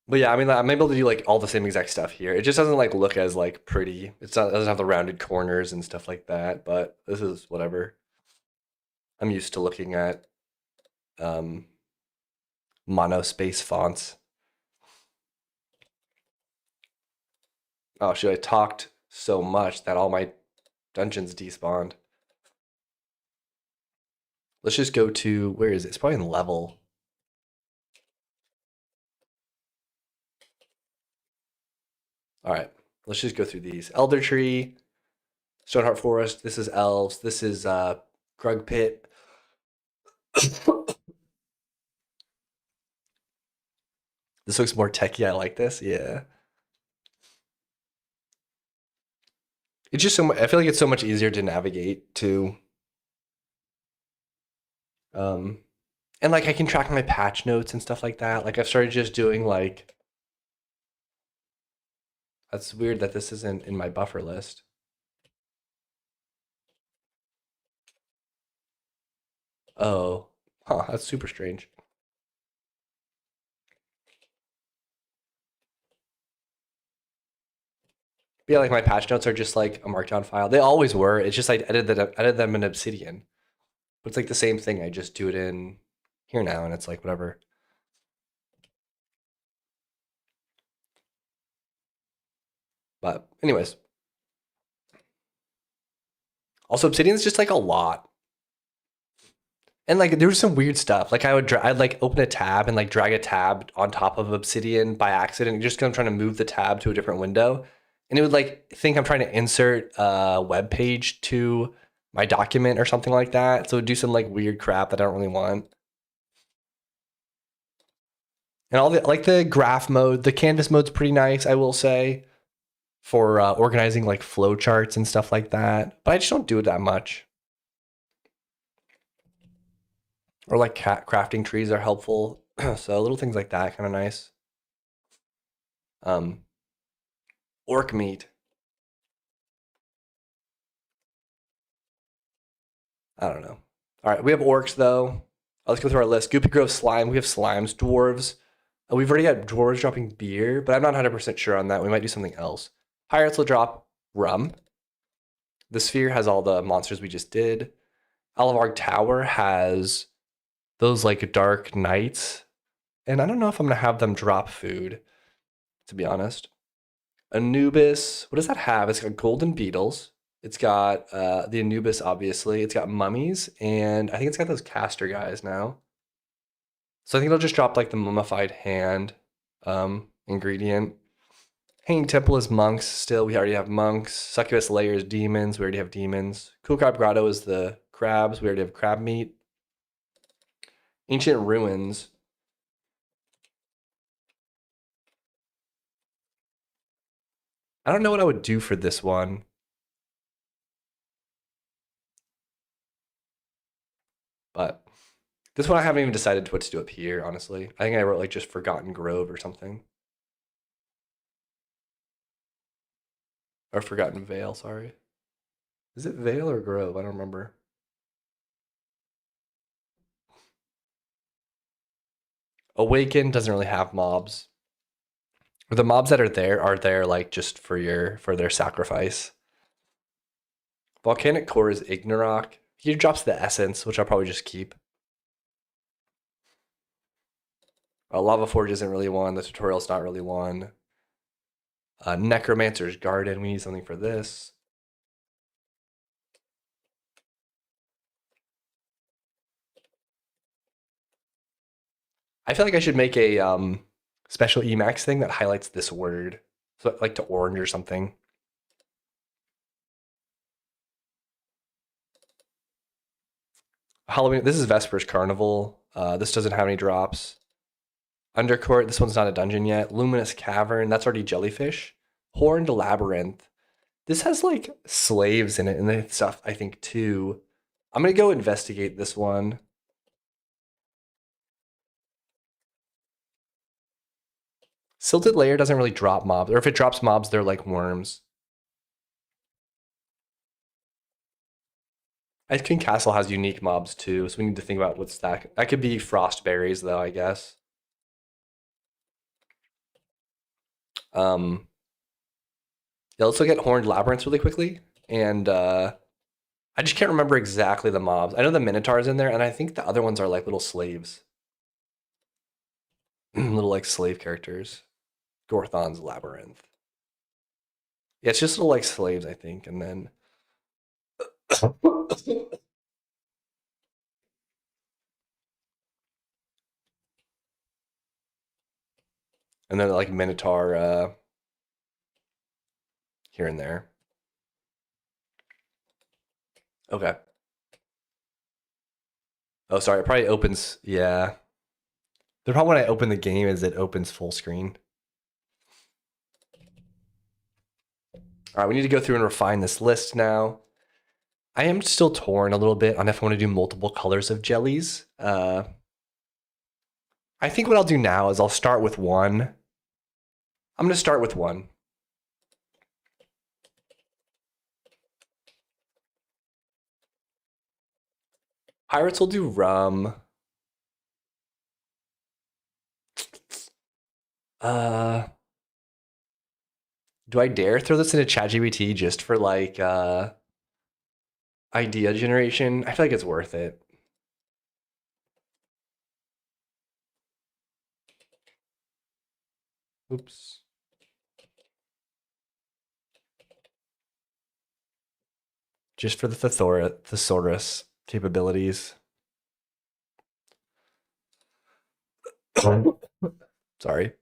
But yeah, I mean, I'm able to do like all the same exact stuff here. It just doesn't like look as like pretty. It doesn't have the rounded corners and stuff like that. But this is whatever. I'm used to looking at um, monospace fonts. Oh shit! I talked so much that all my dungeons despawned. Let's just go to where is it? It's probably in level. All right, let's just go through these. Elder Tree, Stoneheart Forest. This is elves. This is Grug Pit. This looks more techy. I like this. Yeah. It's just so much. I feel like it's so much easier to navigate to. Um, and like I can track my patch notes and stuff like that. Like I've started just doing like. That's weird that this isn't in my buffer list. Oh, huh. That's super strange. But yeah, like my patch notes are just like a markdown file. They always were. It's just I edited them in Obsidian. But it's like the same thing. I just do it in here now, and it's like whatever. But anyways, also obsidian is just like a lot. And like there was some weird stuff. Like I'd like open a tab and like drag a tab on top of Obsidian by accident, just because I'm trying to move the tab to a different window, and it would like think I'm trying to insert a web page to my document or something like that. So it would do some like weird crap that I don't really want. And all the like the graph mode, the canvas mode's pretty nice, I will say, for organizing like flow charts and stuff like that. But I just don't do it that much. Or like crafting trees are helpful. So little things like that, kind of nice. Um, orc meat. I don't know. All right, we have orcs though. Let's go through our list. Goopy Grove slime. We have slimes, dwarves. We've already got dwarves dropping beer, but I'm not 100% sure on that. We might do something else. Pirates will drop rum. The sphere has all the monsters we just did. Alavarg Tower has those like dark knights, and I don't know if I'm gonna have them drop food, to be honest. Anubis, what does that have? It's got golden beetles. It's got the Anubis, obviously. It's got mummies, and I think it's got those caster guys now. So I think it'll just drop like the mummified hand ingredient. Hanging Temple is monks still. We already have monks. Succubus Lair is demons. We already have demons. Cool Crab Grotto is the crabs. We already have crab meat. Ancient Ruins. I don't know what I would do for this one. But this one I haven't even decided what to do up here, honestly. I think I wrote like just Forgotten Grove or something. Or Forgotten Vale, sorry. Is it Vale or Grove? I don't remember. Awaken doesn't really have mobs. The mobs that are there like just for their sacrifice. Volcanic Core is Ignorok. He drops the essence, which I'll probably just keep. Lava Forge isn't really one. The tutorial's not really one. Necromancer's Garden. We need something for this. I feel like I should make a special Emacs thing that highlights this word. So like to orange or something. Halloween. This is Vespers Carnival. This doesn't have any drops. Undercourt. This one's not a dungeon yet. Luminous Cavern. That's already jellyfish. Horned Labyrinth. This has like slaves in it and stuff, I think, too. I'm gonna go investigate this one. Silted Layer doesn't really drop mobs, or if it drops mobs, they're like worms. Ice King Castle has unique mobs too, so we need to think about what's that. That could be frost berries, though, I guess. Yeah, let's look at Horned Labyrinths really quickly. And I just can't remember exactly the mobs. I know the Minotaur's in there, and I think the other ones are like little slaves. Little like slave characters. Gorthon's Labyrinth. Yeah, it's just little like slaves, I think, and then and then like Minotaur here and there. Okay. Oh, sorry. It probably opens. Yeah. The problem when I open the game is it opens full screen. All right, we need to go through and refine this list now. I am still torn a little bit on if I want to do multiple colors of jellies. I think what I'll do now is I'll start with one. I'm going to start with one. Pirates will do rum. Do I dare throw this into ChatGPT just for like idea generation? I feel like it's worth it. Oops. just for the thesaurus capabilities. Sorry.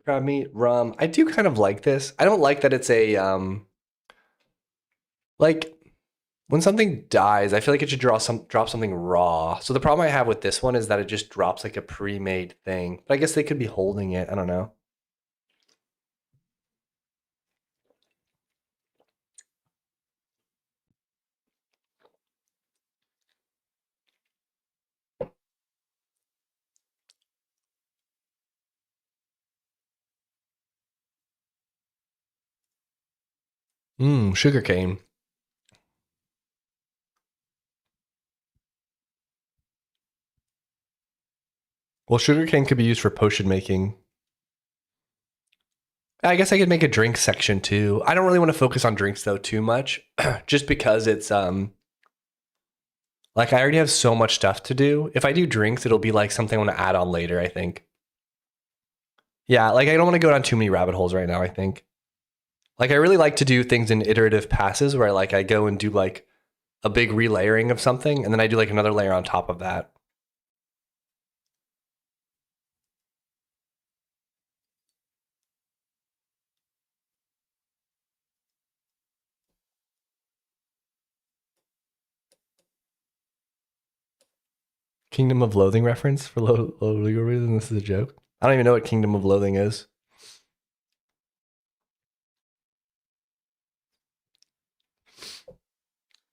Crab meat, rum. I do kind of like this. I don't like that it's a like when something dies, I feel like it should drop something raw. So the problem I have with this one is that it just drops like a pre-made thing. But I guess they could be holding it. I don't know. Sugarcane. Well, sugarcane could be used for potion making. I guess I could make a drink section too. I don't really want to focus on drinks though too much, just because it's like I already have so much stuff to do. If I do drinks, it'll be like something I want to add on later, I think. Yeah, like I don't want to go down too many rabbit holes right now, I think. Like I really like to do things in iterative passes where I go and do like a big relayering of something and then I do like another layer on top of that. Kingdom of Loathing reference for low legal reason. This is a joke. I don't even know what Kingdom of Loathing is.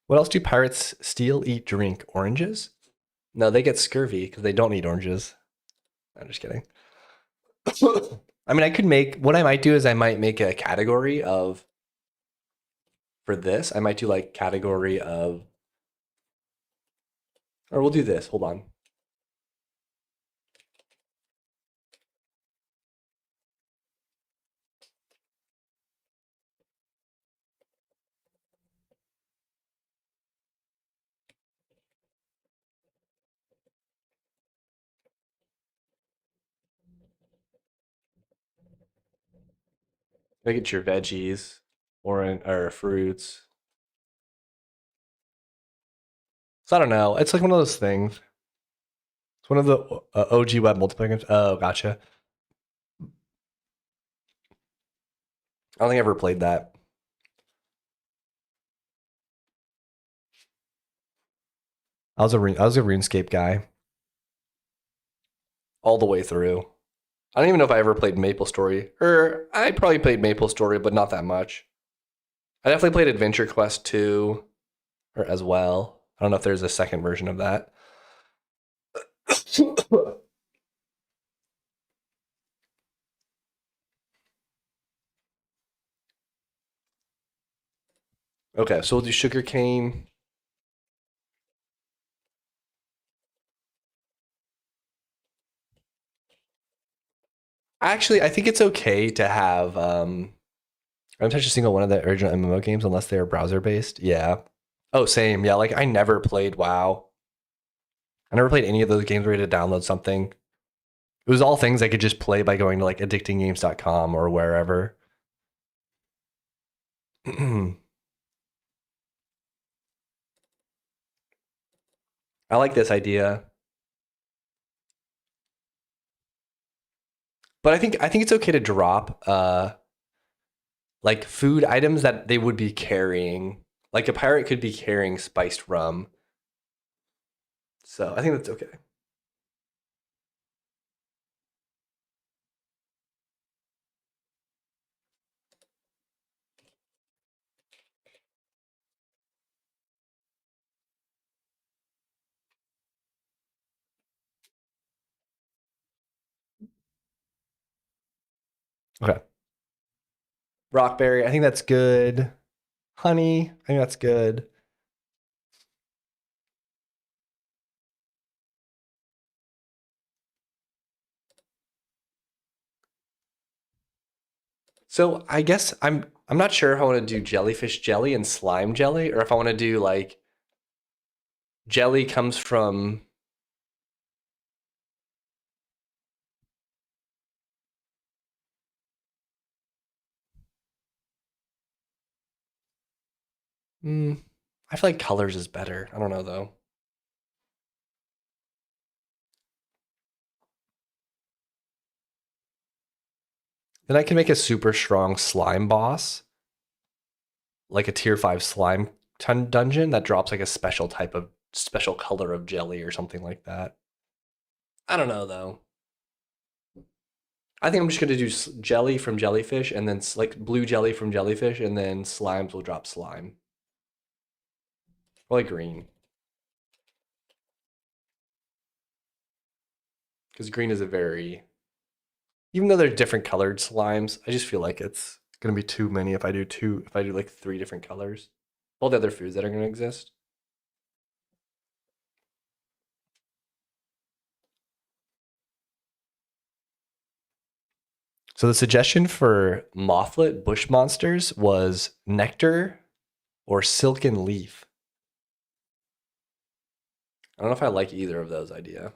What else do pirates steal, eat, drink? Oranges? No, they get scurvy because they don't eat oranges. I'm just kidding. I mean, I could make what I might do is I might make a category of for this. I might do like category of, or we'll do this. Hold on. Make it your veggies or fruits. So I don't know. It's like one of those things. It's one of the OG web multiplayer games. Oh, gotcha. I don't think I ever played that. I was a RuneScape guy all the way through. I don't even know if I ever played Maple Story. Or I probably played Maple Story, but not that much. I definitely played Adventure Quest 2 or as well. I don't know if there's a second version of that. Okay, so we'll do sugarcane. Actually, I think it's okay to have I haven't touched a single one of the original MMO games unless they are browser based. Yeah. Oh, same. Yeah, like I never played WoW. I never played any of those games where you had to download something. It was all things I could just play by going to like addictinggames.com or wherever. I like this idea. But I think it's okay to drop like food items that they would be carrying. Like a pirate could be carrying spiced rum. So I think that's okay. Okay. Rockberry, I think that's good. Honey, I think that's good. So I guess I'm not sure if I want to do jellyfish jelly and slime jelly, or if I want to do like jelly comes from. Mm, I feel like colors is better. I don't know though. Then I can make a super strong slime boss, like a tier 5 slime dungeon that drops like a special type of special color of jelly or something like that. I don't know though. I think I'm just gonna do jelly from jellyfish, and then like blue jelly from jellyfish, and then slimes will drop slime. Or like green, because green is a very, even though they're different colored slimes, I just feel like it's gonna be too many if I do two, if I do like 3 different colors. All the other foods that are gonna exist. So the suggestion for mothlet bush monsters was nectar or silken leaf. I don't know if I like either of those idea.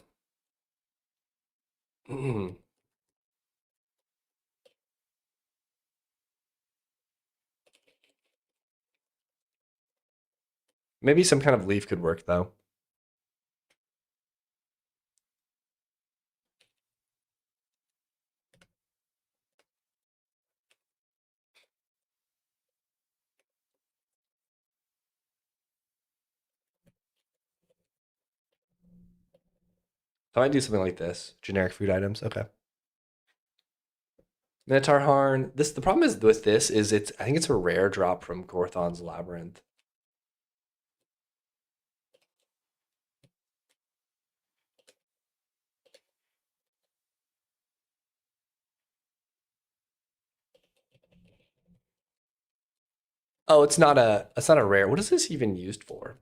Maybe some kind of leaf could work though. So I might do something like this. Generic food items. Okay. Minotaur Harn. This the problem is with this is it's I think it's a rare drop from Gorthon's Labyrinth. Oh, it's not a rare. What is this even used for?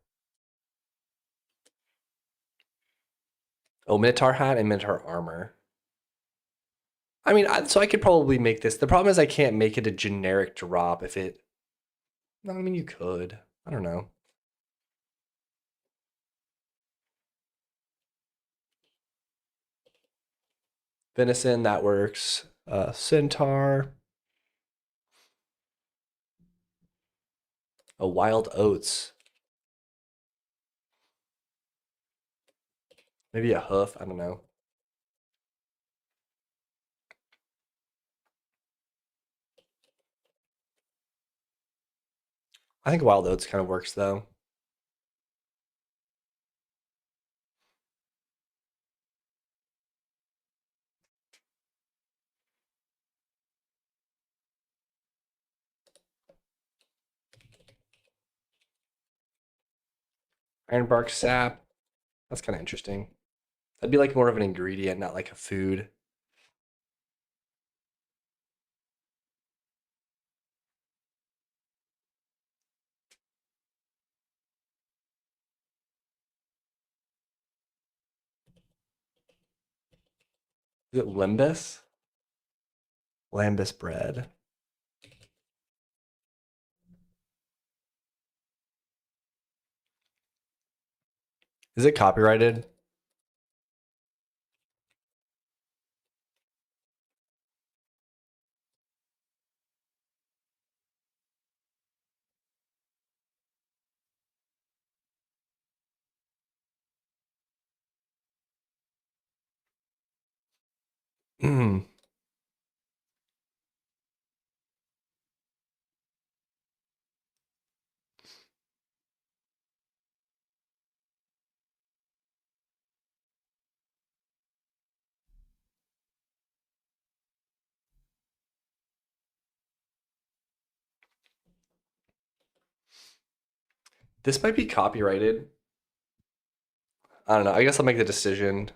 Oh, Minotaur hat and Minotaur armor. I mean, so I could probably make this. The problem is I can't make it a generic drop if it. No, I mean you could. I don't know. Venison that works. Centaur. A wild oats. Maybe a hoof. I don't know. I think wild oats kind of works though. Ironbark sap. That's kind of interesting. That'd be like more of an ingredient, not like a food. Is it limbus? Lambus bread. Is it copyrighted? This might be copyrighted. I don't know. I guess I'll make the decision.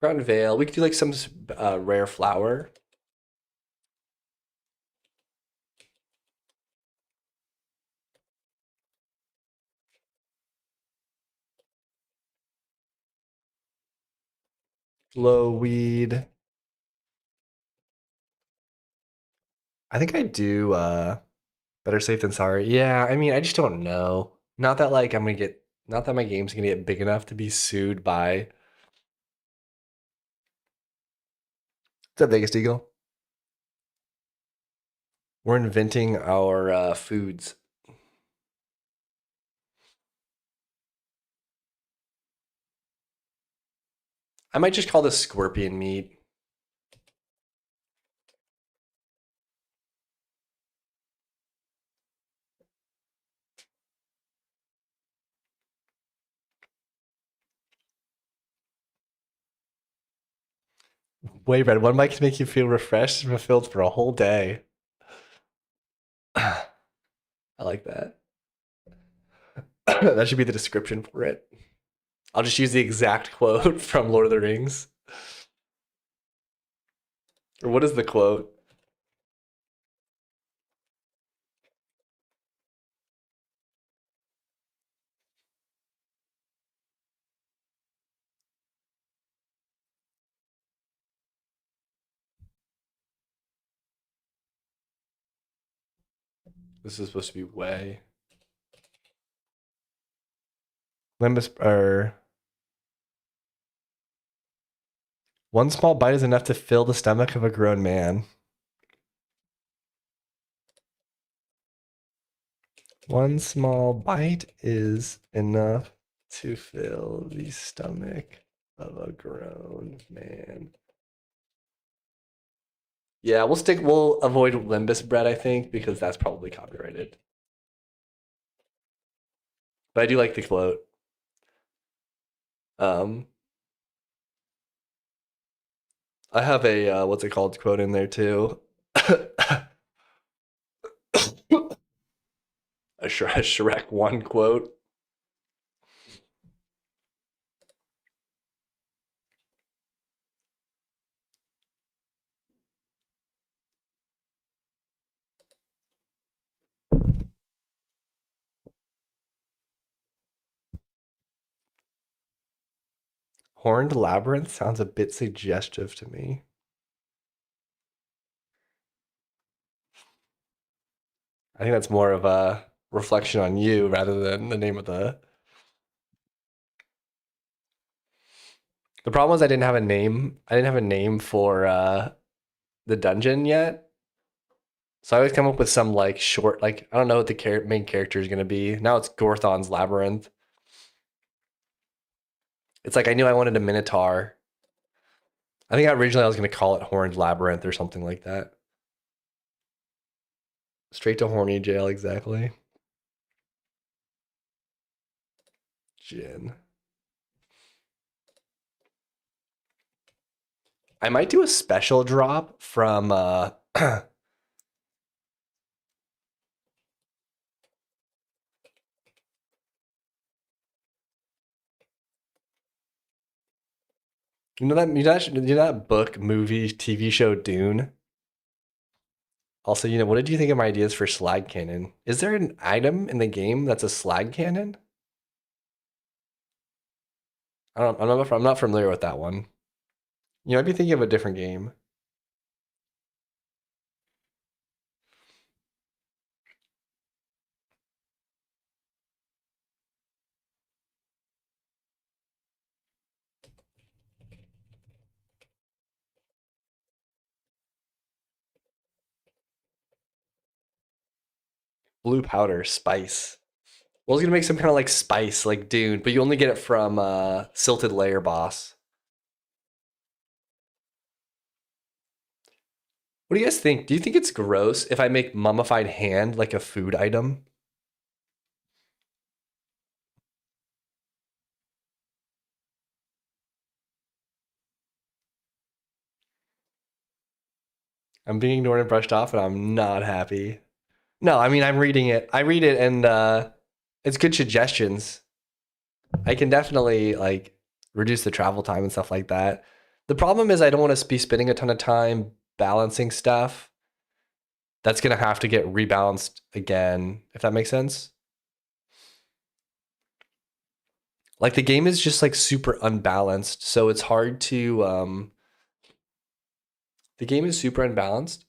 Crown Vale. We could do like some rare flower. Low weed. I think I do better safe than sorry. Yeah, I mean, I just don't know. Not that like I'm gonna get not that my game's gonna get big enough to be sued by the biggest eagle. We're inventing our foods. I might just call this scorpion meat. Way red. One might make you feel refreshed and fulfilled for a whole day. I like that. That should be the description for it. I'll just use the exact quote from Lord of the Rings. Or what is the quote? This is supposed to be way. Limbus or one small bite is enough to fill the stomach of a grown man. One small bite is enough to fill the stomach of a grown man. Yeah, we'll avoid Limbus bread, I think, because that's probably copyrighted. But I do like the quote. Um I have a what's it called quote in there too. A Shrek 1 quote. Horned labyrinth sounds a bit suggestive to me. I think that's more of a reflection on you rather than the name of the. The problem was I didn't have a name. I didn't have a name for the dungeon yet. So I always come up with some like short, like I don't know what the main character is going to be. Now it's Gorthon's labyrinth. It's like I knew I wanted a minotaur. I think originally I was going to call it Horned Labyrinth or something like that. Straight to horny jail, exactly. Jin. I might do a special drop from you know that book, movie, TV show Dune? Also, what did you think of my ideas for slag cannon? Is there an item in the game that's a slag cannon? I'm not familiar with that one. You might be thinking of a different game. Blue powder, spice. Well, I was gonna make some kind of like spice, like Dune, but you only get it from Silted Layer Boss. What do you guys think? Do you think it's gross if I make mummified hand like a food item? I'm being ignored and brushed off, and I'm not happy. No, I mean I'm reading it. I read it, and it's good suggestions. I can definitely like reduce the travel time and stuff like that. The problem is I don't want to be spending a ton of time balancing stuff. That's gonna have to get rebalanced again, if that makes sense. Like the game is just like super unbalanced, so it's hard to the game is super unbalanced.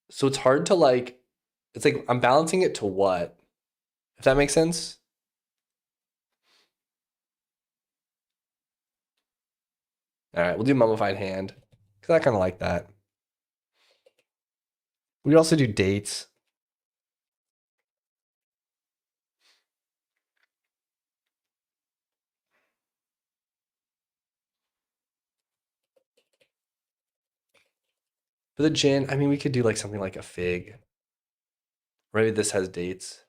So it's hard to like it's like I'm balancing it to what? If that makes sense? All right, we'll do mummified hand. Cause I kind of like that. We could also do dates. For the gin, I mean we could do like something like a fig. Maybe this has dates.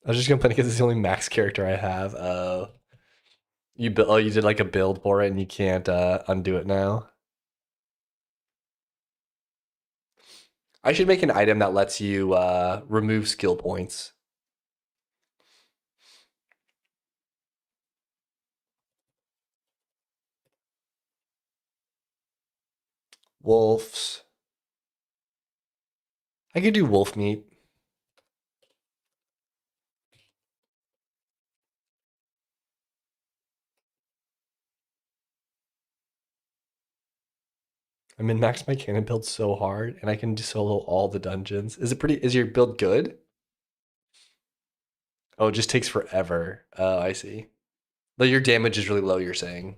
I was just complaining because it's the only max character I have. You did like a build for it and you can't undo it now. I should make an item that lets you remove skill points. Wolves. I could do wolf meat. I min maxed my cannon build so hard, and I can solo all the dungeons. Is it pretty? Is your build good? Oh, it just takes forever. Oh, I see. Though your damage is really low, you're saying.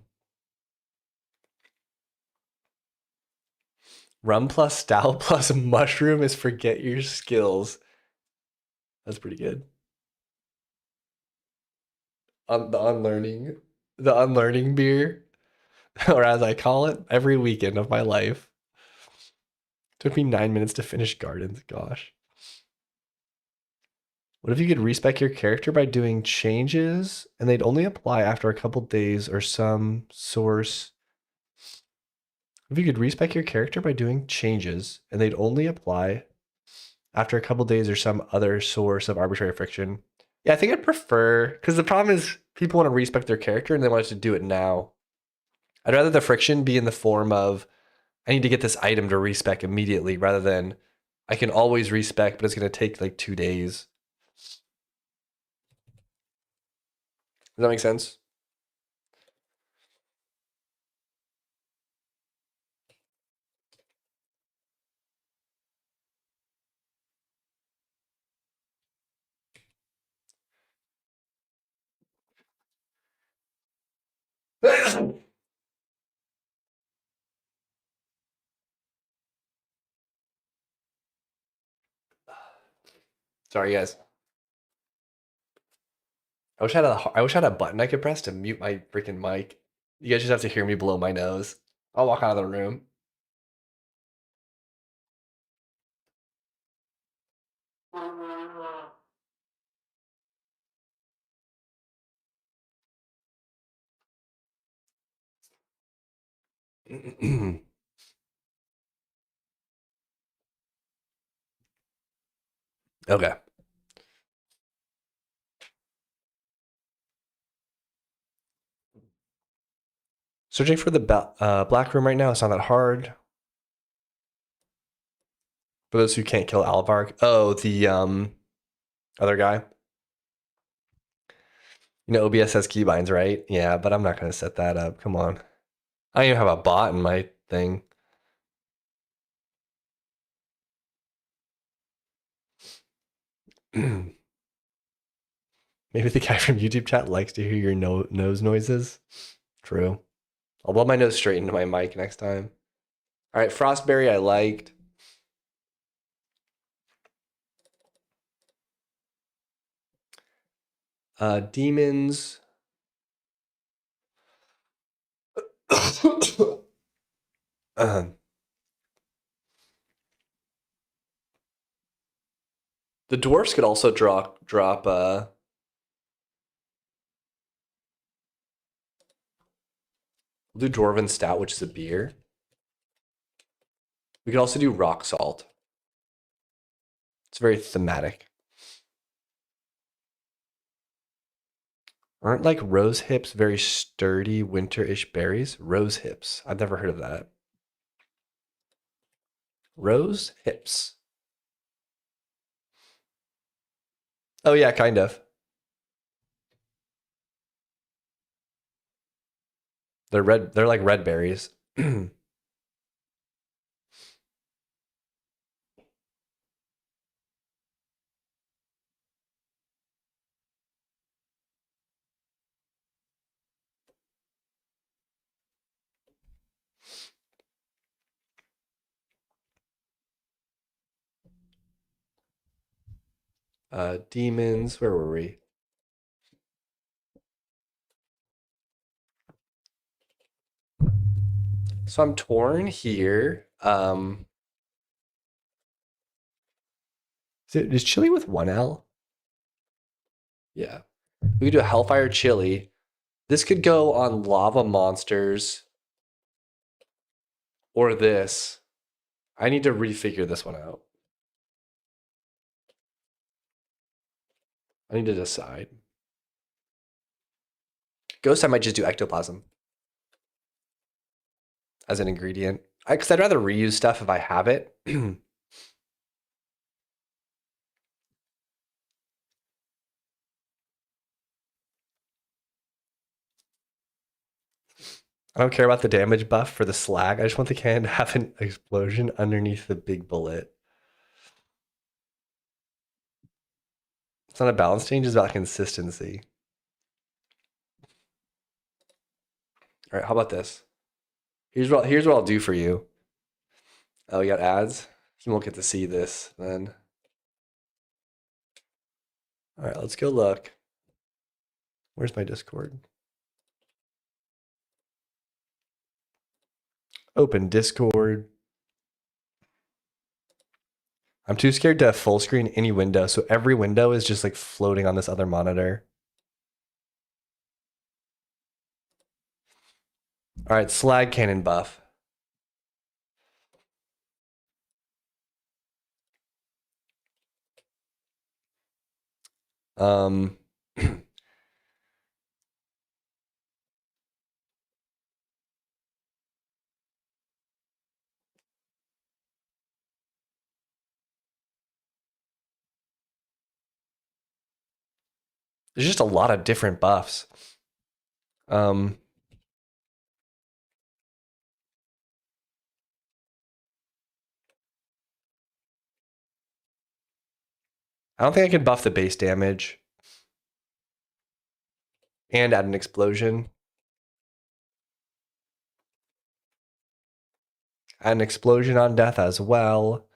Rum plus stout plus mushroom is forget your skills. That's pretty good. The unlearning beer, or as I call it, every weekend of my life. Took me 9 minutes to finish Gardens. Gosh. What if you could respec your character by doing changes and they'd only apply after a couple days or some source? If you could respec your character by doing changes and they'd only apply after a couple days or some other source of arbitrary friction. Yeah, I think I'd prefer because the problem is people want to respec their character and they want us to do it now. I'd rather the friction be in the form of I need to get this item to respec immediately rather than I can always respec, but it's going to take like 2 days. Does that make sense? Sorry, guys. I wish I had a button I could press to mute my freaking mic. You guys just have to hear me blow my nose. I'll walk out of the room. Okay. Searching for the black room right now. It's not that hard. For those who can't kill Alvark. Oh, the other guy. You know, OBS has keybinds, right? Yeah, but I'm not going to set that up. Come on. I don't even have a bot in my thing. Maybe the guy from YouTube chat likes to hear your nose noises. True. I'll blow my nose straight into my mic next time. All right, Frostberry I liked. Demons. The dwarfs could also drop we'll do dwarven stout, which is a beer. We could also do rock salt. It's very thematic. Aren't like rose hips very sturdy winter-ish berries? Rose hips. I've never heard of that. Rose hips. Oh yeah, kind of. They're red. They're like red berries. Demons. Where were we? So I'm torn here. Is chili with one L? Yeah. We could do a Hellfire Chili. This could go on Lava Monsters or this. I need to refigure this one out. I need to decide. Ghost, I might just do ectoplasm as an ingredient. Because I'd rather reuse stuff if I have it. I don't care about the damage buff for the slag. I just want the cannon to have an explosion underneath the big bullet. It's not a balance change, it's about consistency. All right, how about this? Here's what I'll do for you. Oh, we got ads? You won't get to see this then. All right, let's go look. Where's my Discord? Open Discord. I'm too scared to full screen any window, so every window is just like floating on this other monitor. All right, slag cannon buff. Um, there's just a lot of different buffs. Um, I don't think I can buff the base damage and add an explosion. Add an explosion on death as well.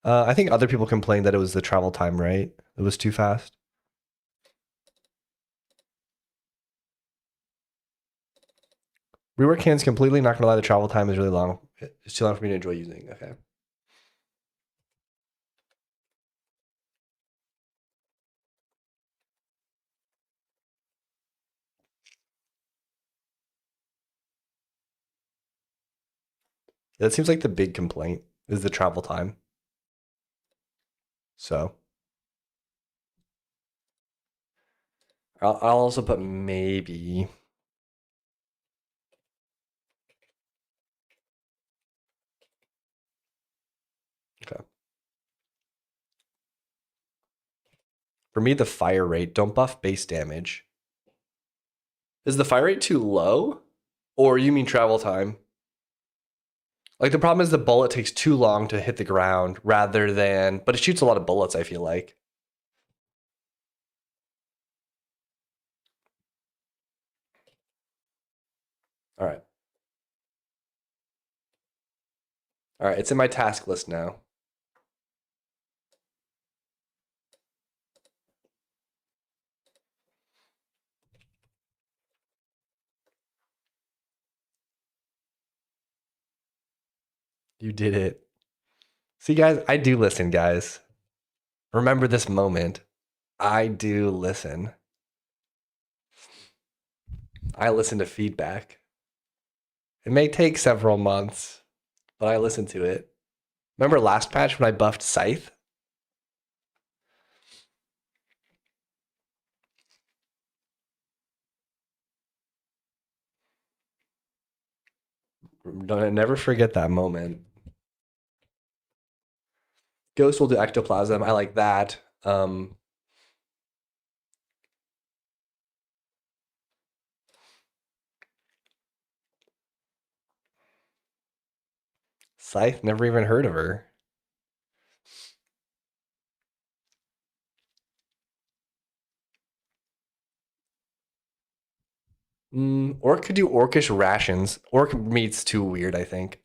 I think other people complained that it was the travel time, right? It was too fast. Rework hands completely. Not gonna lie, the travel time is really long. It's too long for me to enjoy using. Okay. That seems like the big complaint is the travel time. So I'll also put maybe. Okay. For me, the fire rate, don't buff base damage. Is the fire rate too low? Or you mean travel time? Like the problem is the bullet takes too long to hit the ground rather than, but it shoots a lot of bullets, I feel like. All right. All right, it's in my task list now. You did it. See, guys, I do listen, guys. Remember this moment. I do listen. I listen to feedback. It may take several months, but I listen to it. Remember last patch when I buffed Scythe? Don't never forget that moment. Ghost will do ectoplasm. I like that. Scythe, never even heard of her. Orc could do orcish rations. Orc meat's too weird, I think.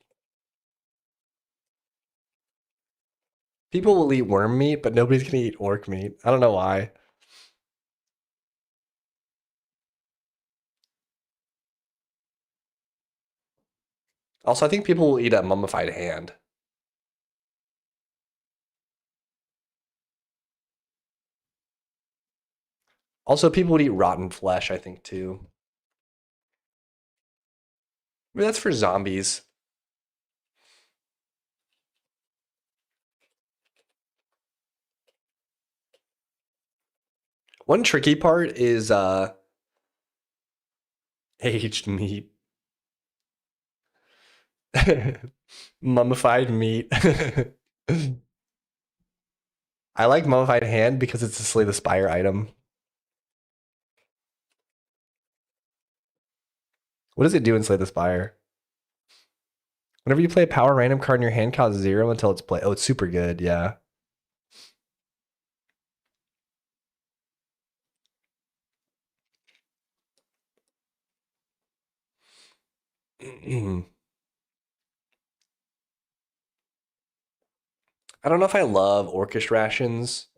People will eat worm meat, but nobody's gonna eat orc meat. I don't know why. Also, I think people will eat a mummified hand. Also, people would eat rotten flesh, I think, too. Maybe that's for zombies. One tricky part is aged meat. Mummified meat. I like mummified hand because it's a Slay the Spire item. What does it do in Slay the Spire? Whenever you play a power random card in your hand, costs 0 until it's played. Oh, it's super good. Yeah. I don't know if I love orcish rations.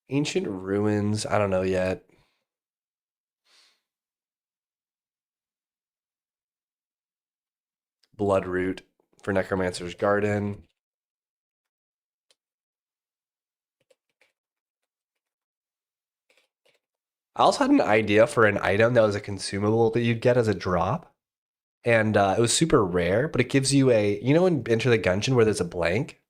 Ancient ruins. I don't know yet. Bloodroot for Necromancer's Garden. I also had an idea for an item that was a consumable that you'd get as a drop. And it was super rare, but it gives you a, you know, in Enter the Gungeon where there's a blank?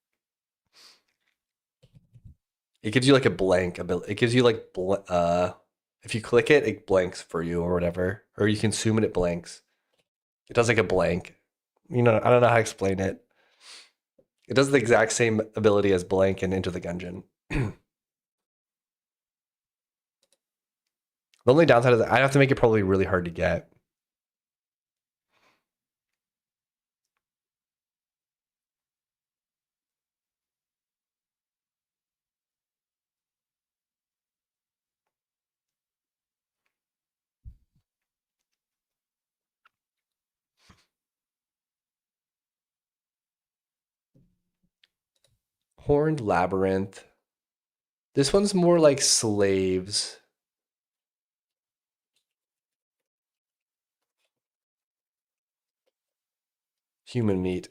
It gives you like a blank ability. It gives you like, if you click it, it blanks for you or whatever. Or you consume it, it blanks. It does like a blank. You know, I don't know how to explain it. It does the exact same ability as blank and Enter the Gungeon. The only downside is I have to make it probably really hard to get. Horned Labyrinth. This one's more like slaves. Human meat.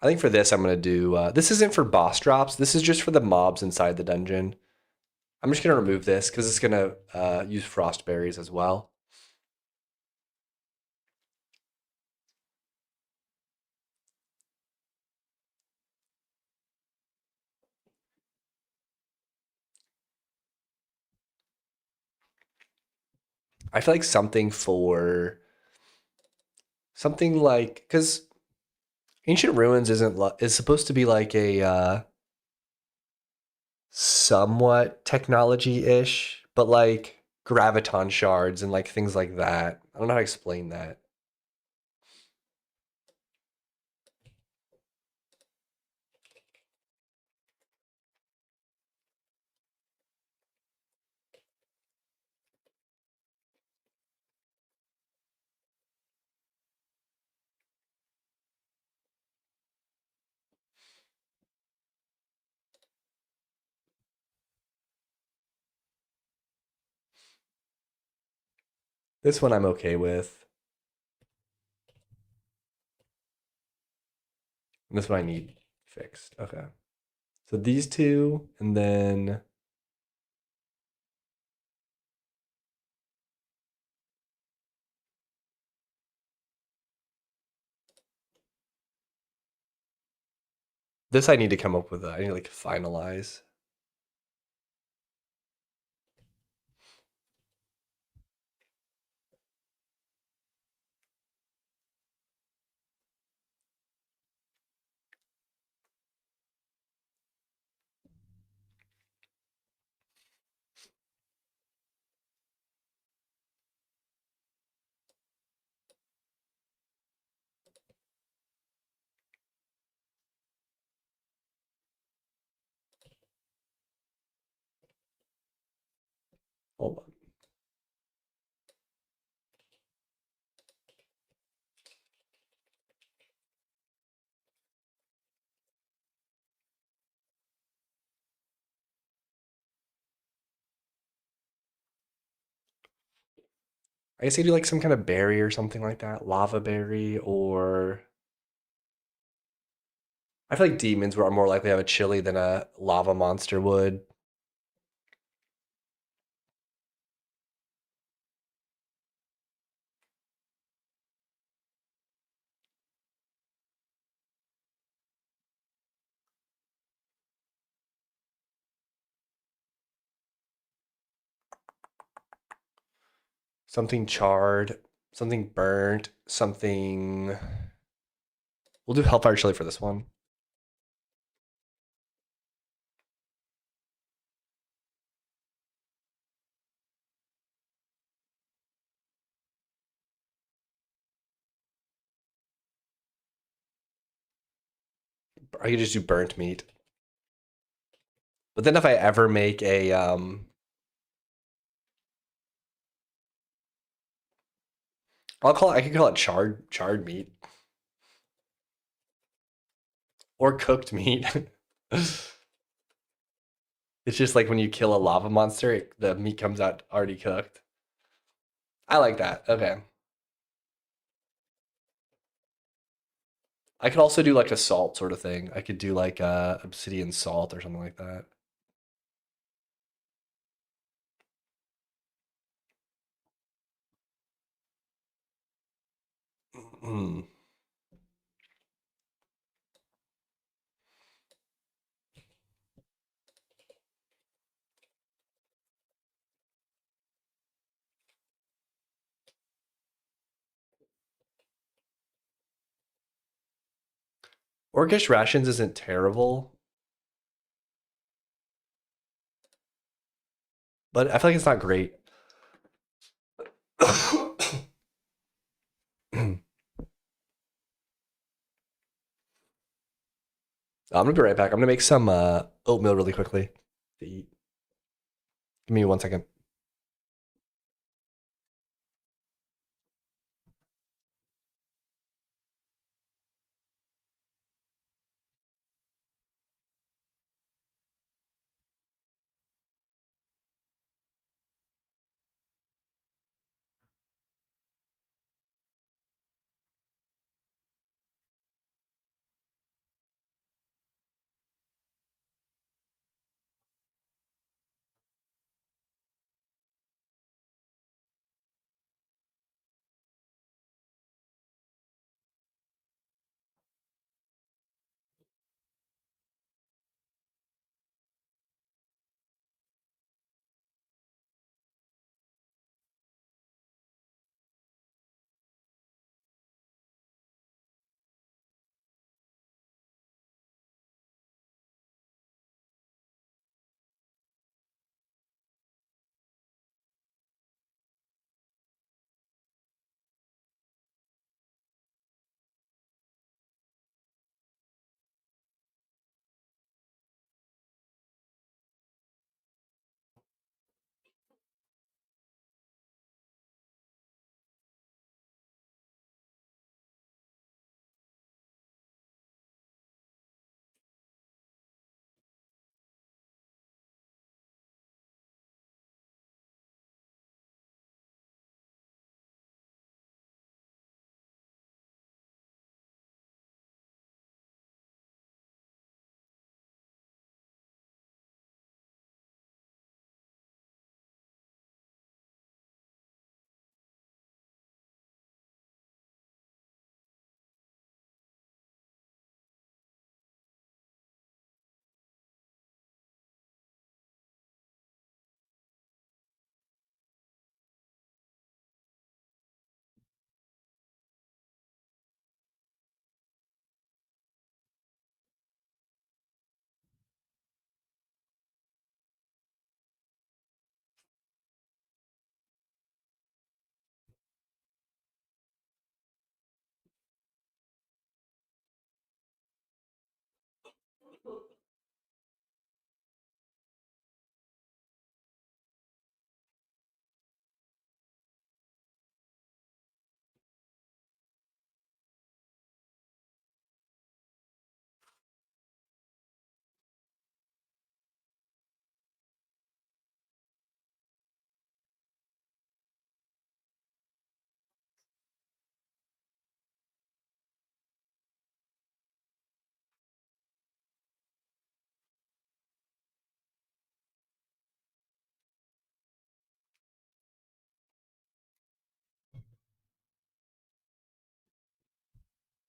I think for this, I'm going to do, this isn't for boss drops. This is just for the mobs inside the dungeon. I'm just going to remove this because it's going to use frost berries as well. I feel like something like, because Ancient Ruins is supposed to be like a somewhat technology-ish, but like graviton shards and like things like that. I don't know how to explain that. This one I'm okay with. And this one I need fixed. Okay. So these two, and then this I need to come up with. I need to like finalize. Hold on. I guess I do like some kind of berry or something like that. Lava berry, or I feel like demons are more likely to have a chili than a lava monster would. Something charred, something burnt, something. We'll do hellfire chili for this one. I could just do burnt meat. But then if I ever make a I could call it charred meat or cooked meat. It's just like when you kill a lava monster, the meat comes out already cooked. I like that. Okay. I could also do like a salt sort of thing. I could do like obsidian salt or something like that. Mm. Orcish rations isn't terrible, but I feel like it's not great. I'm gonna be right back. I'm gonna make some oatmeal really quickly to eat. Give me 1 second.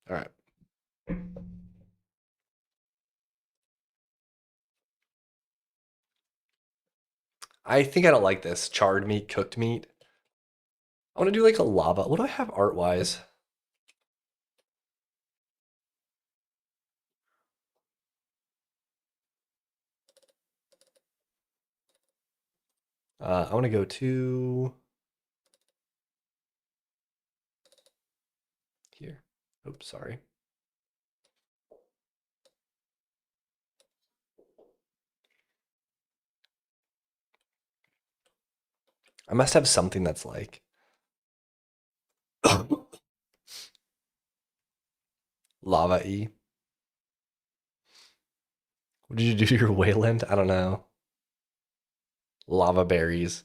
All right. I think I don't like this. Charred meat, cooked meat. I want to do like a lava. What do I have art wise? I want to go to here. Oops, sorry. I must have something that's like lava-y. What did you do to your Wayland? I don't know. Lava berries.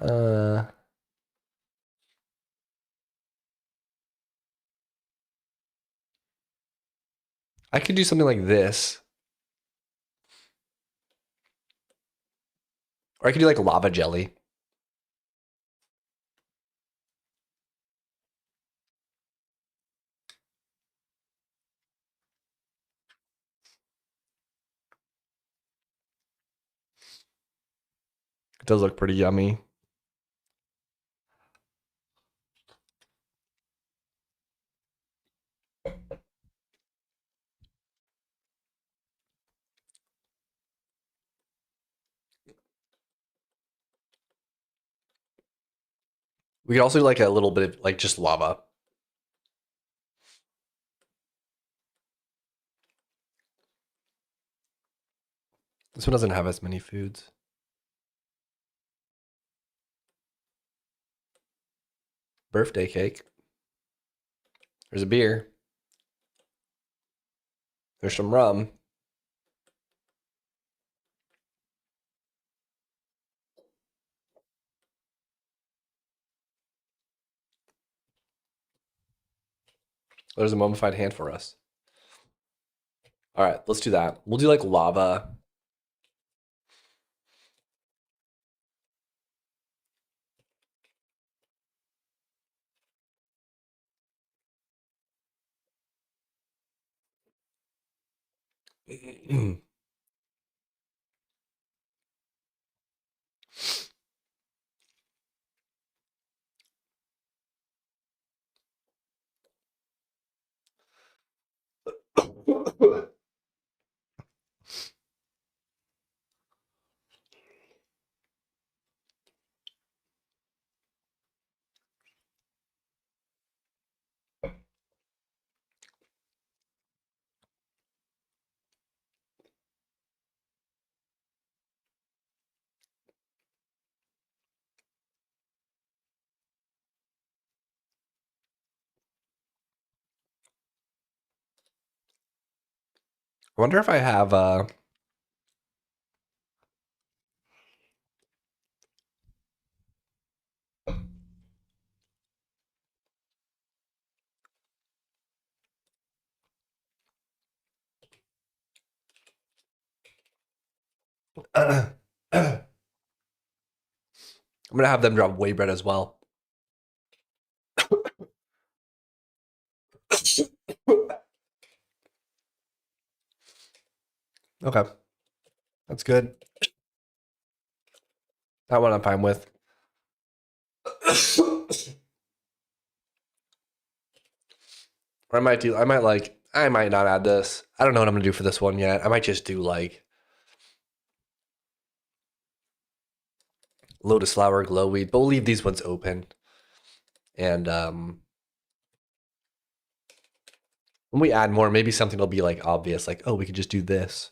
Uh, I could do something like this, or I could do like lava jelly. It does look pretty yummy. We could also do like a little bit of like just lava. This one doesn't have as many foods. Birthday cake. There's a beer. There's some rum. There's a mummified hand for us. All right, let's do that. We'll do like lava. I wonder if I have I'm gonna have them drop whey bread as well. Okay, that's good. That one I'm fine with. Or I might not add this. I don't know what I'm gonna do for this one yet. I might just do like lotus flower, glow weed, but we'll leave these ones open. And when we add more, maybe something will be like obvious, like, oh, we could just do this.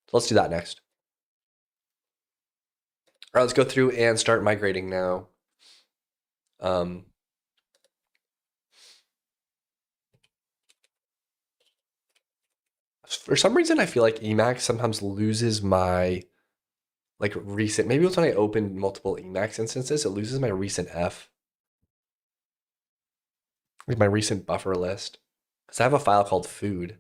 So let's do that next. All right, let's go through and start migrating now. For some reason, I feel like Emacs sometimes loses my like recent. Maybe it's when I open multiple Emacs instances, it loses my recent F, like my recent buffer list. Because I have a file called food.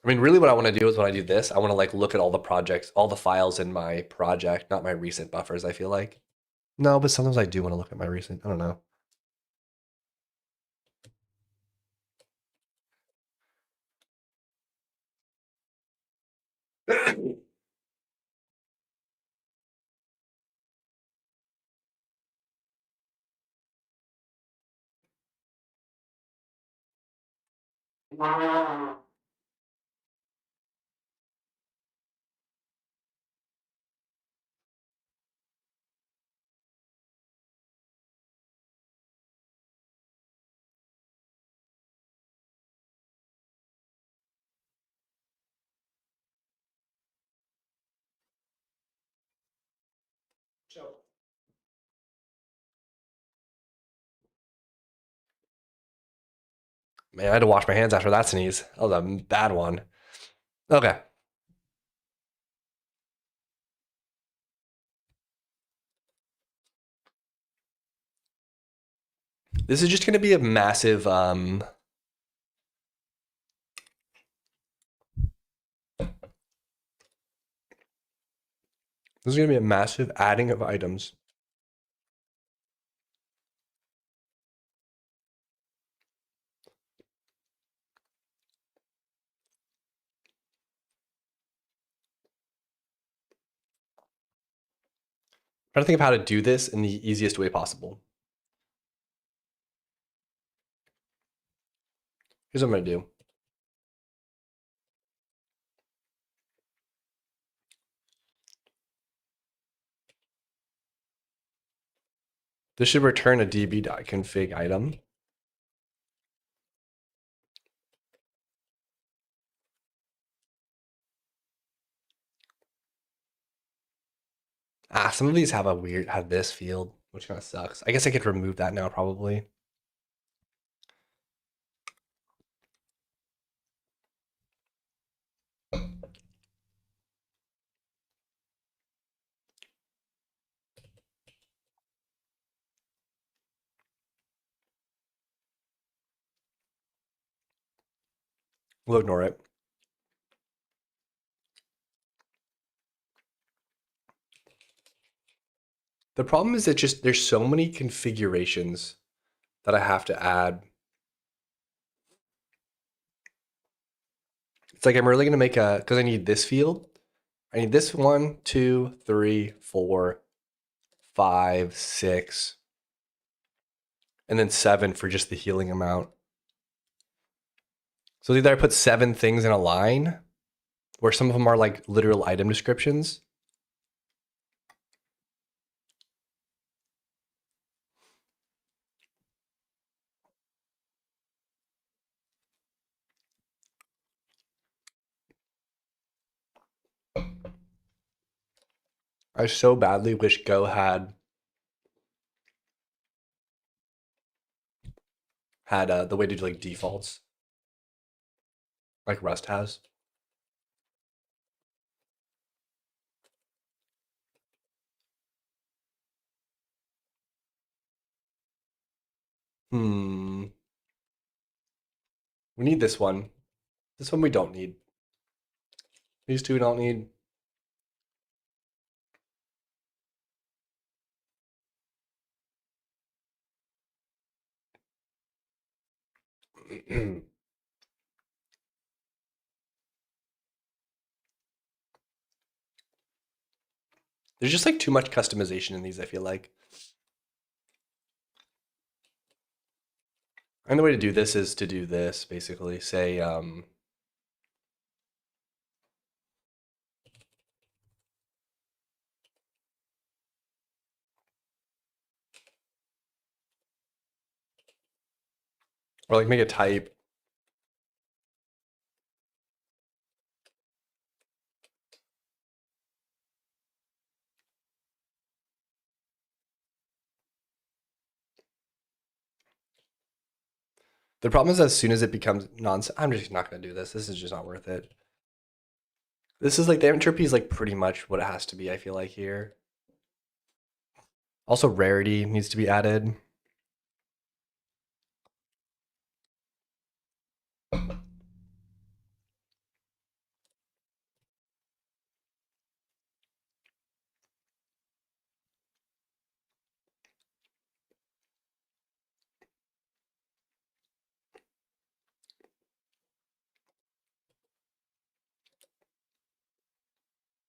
I mean, really, what I want to do is when I do this, I want to like look at all the projects, all the files in my project, not my recent buffers. I feel like no, but sometimes I do want to look at my recent. I don't know. Man, I had to wash my hands after that sneeze. That was a bad one. Okay. This is just going to be a massive this is going to be a massive adding of items. Trying to think of how to do this in the easiest way possible. Here's what I'm going to do. This should return a db.config item. Some of these have this field, which kind of sucks. I guess I could remove that now probably. We'll ignore it. The problem is that just there's so many configurations that I have to add. It's like I'm really gonna make a because I need this field. I need this 1, 2, 3, 4, 5, 6, and then 7 for just the healing amount. So either I put 7 things in a line, where some of them are like literal item descriptions. I so badly wish Go had the way to do like defaults, like Rust has. Hmm. We need this one. This one we don't need. These two we don't need. There's just like too much customization in these, I feel like. And the way to do this is to do this, basically. Say, or like make a type. The problem is as soon as it becomes nonsense, I'm just not going to do this. This is just not worth it. This is like the entropy is like pretty much what it has to be, I feel like here. Also rarity needs to be added.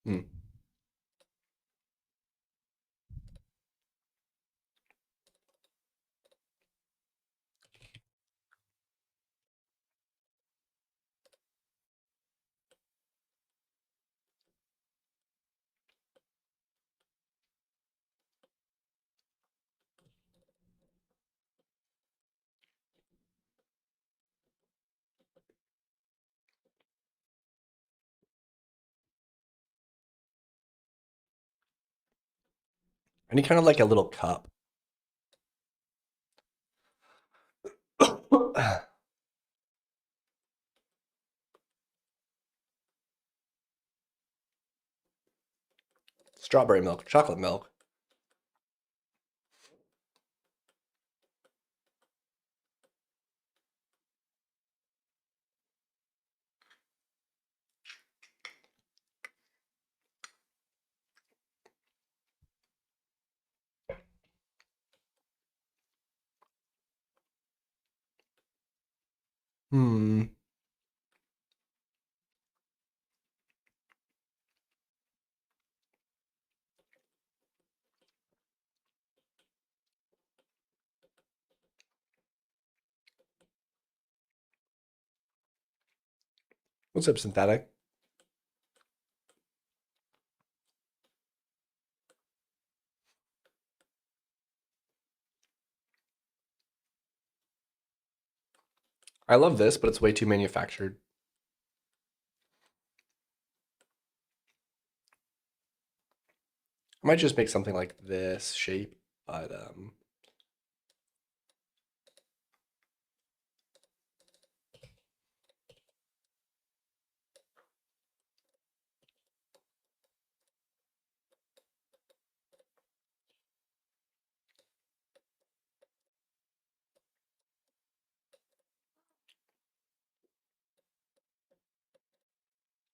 Hmm. I need kind of like a little cup. Strawberry milk, chocolate milk. Hmm. What's up, synthetic? I love this, but it's way too manufactured. I might just make something like this shape, but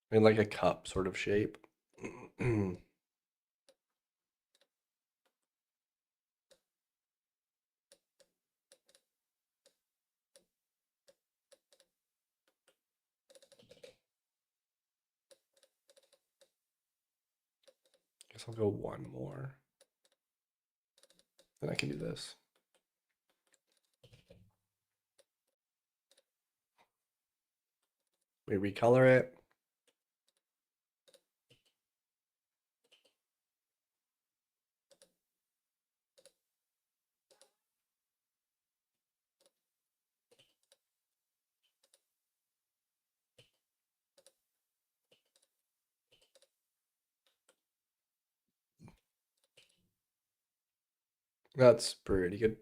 in like a cup sort of shape. Guess I'll go one more. Then I can do this. We recolor it. That's pretty good.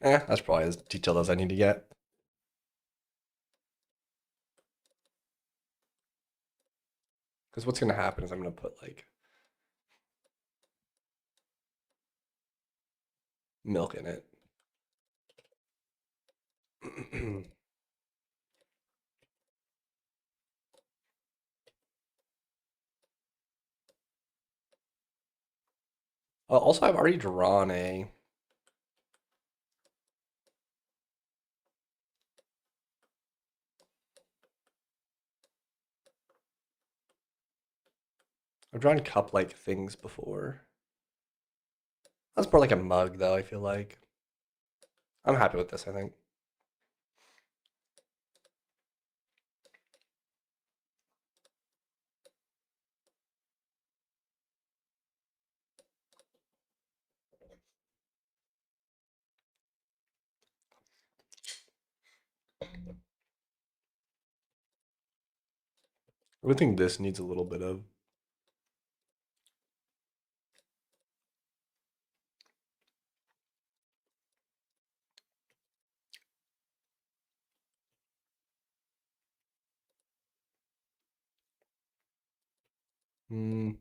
That's probably as detailed as I need to get. Because what's going to happen is I'm going to put like milk in it. Also, I've already drawn a. I've drawn cup-like things before. That's more like a mug, though, I feel like. I'm happy with this, I think. I would think this needs a little bit of. Hmm.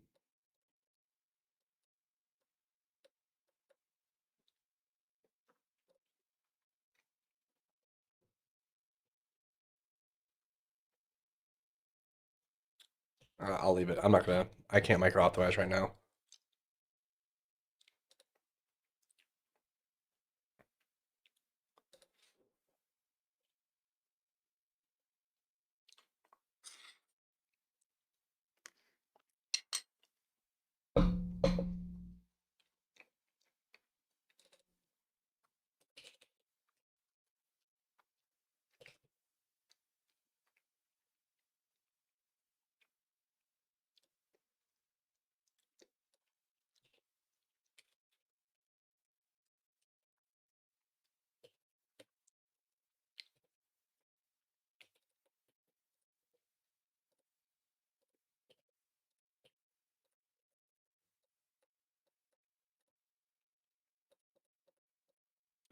I'll leave it. I'm not gonna. I can't micro optimize right now.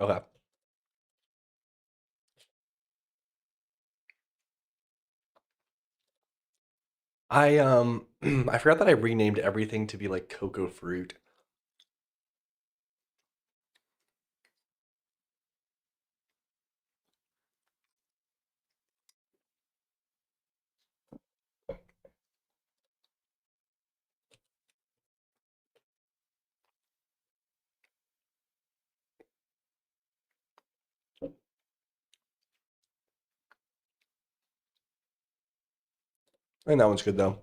Okay. I I forgot that I renamed everything to be like cocoa fruit. And that one's good though.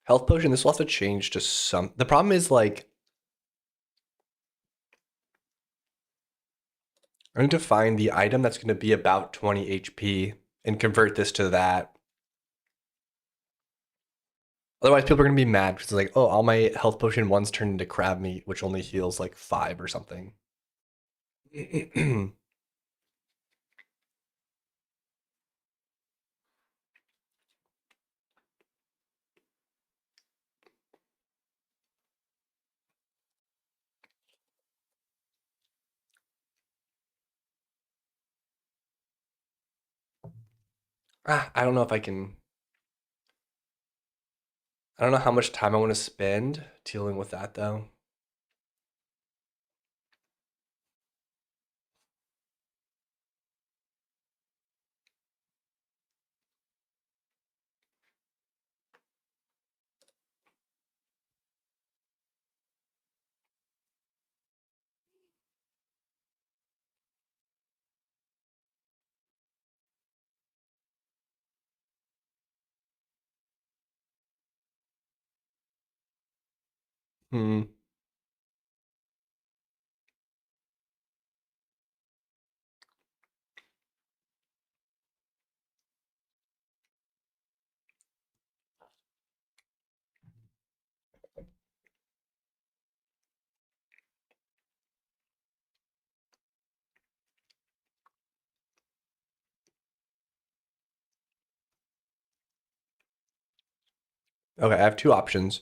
Health potion. This will have to change to some. The problem is like I need to find the item that's going to be about 20 HP and convert this to that. Otherwise, people are going to be mad because it's like, oh, all my health potion ones turned into crab meat, which only heals like 5 or something. I don't know if I can. I don't know how much time I want to spend dealing with that though. Hmm. Okay, I have two options.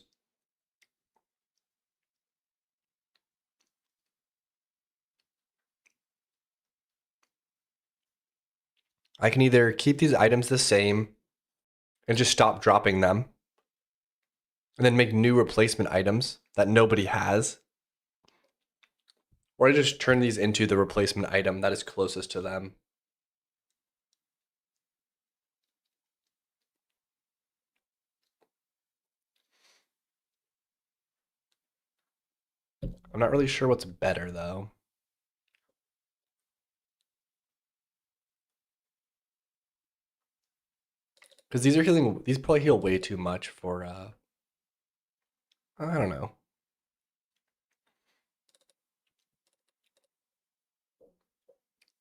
I can either keep these items the same and just stop dropping them, and then make new replacement items that nobody has, or I just turn these into the replacement item that is closest to them. I'm not really sure what's better though, because these are healing. These probably heal way too much for. I don't know.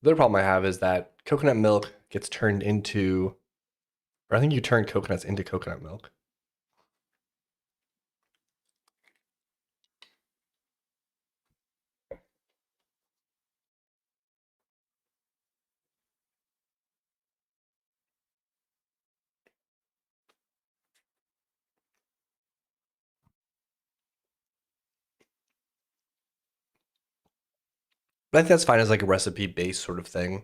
The other problem I have is that coconut milk gets turned into, or I think you turn coconuts into coconut milk. But I think that's fine as like a recipe based sort of thing.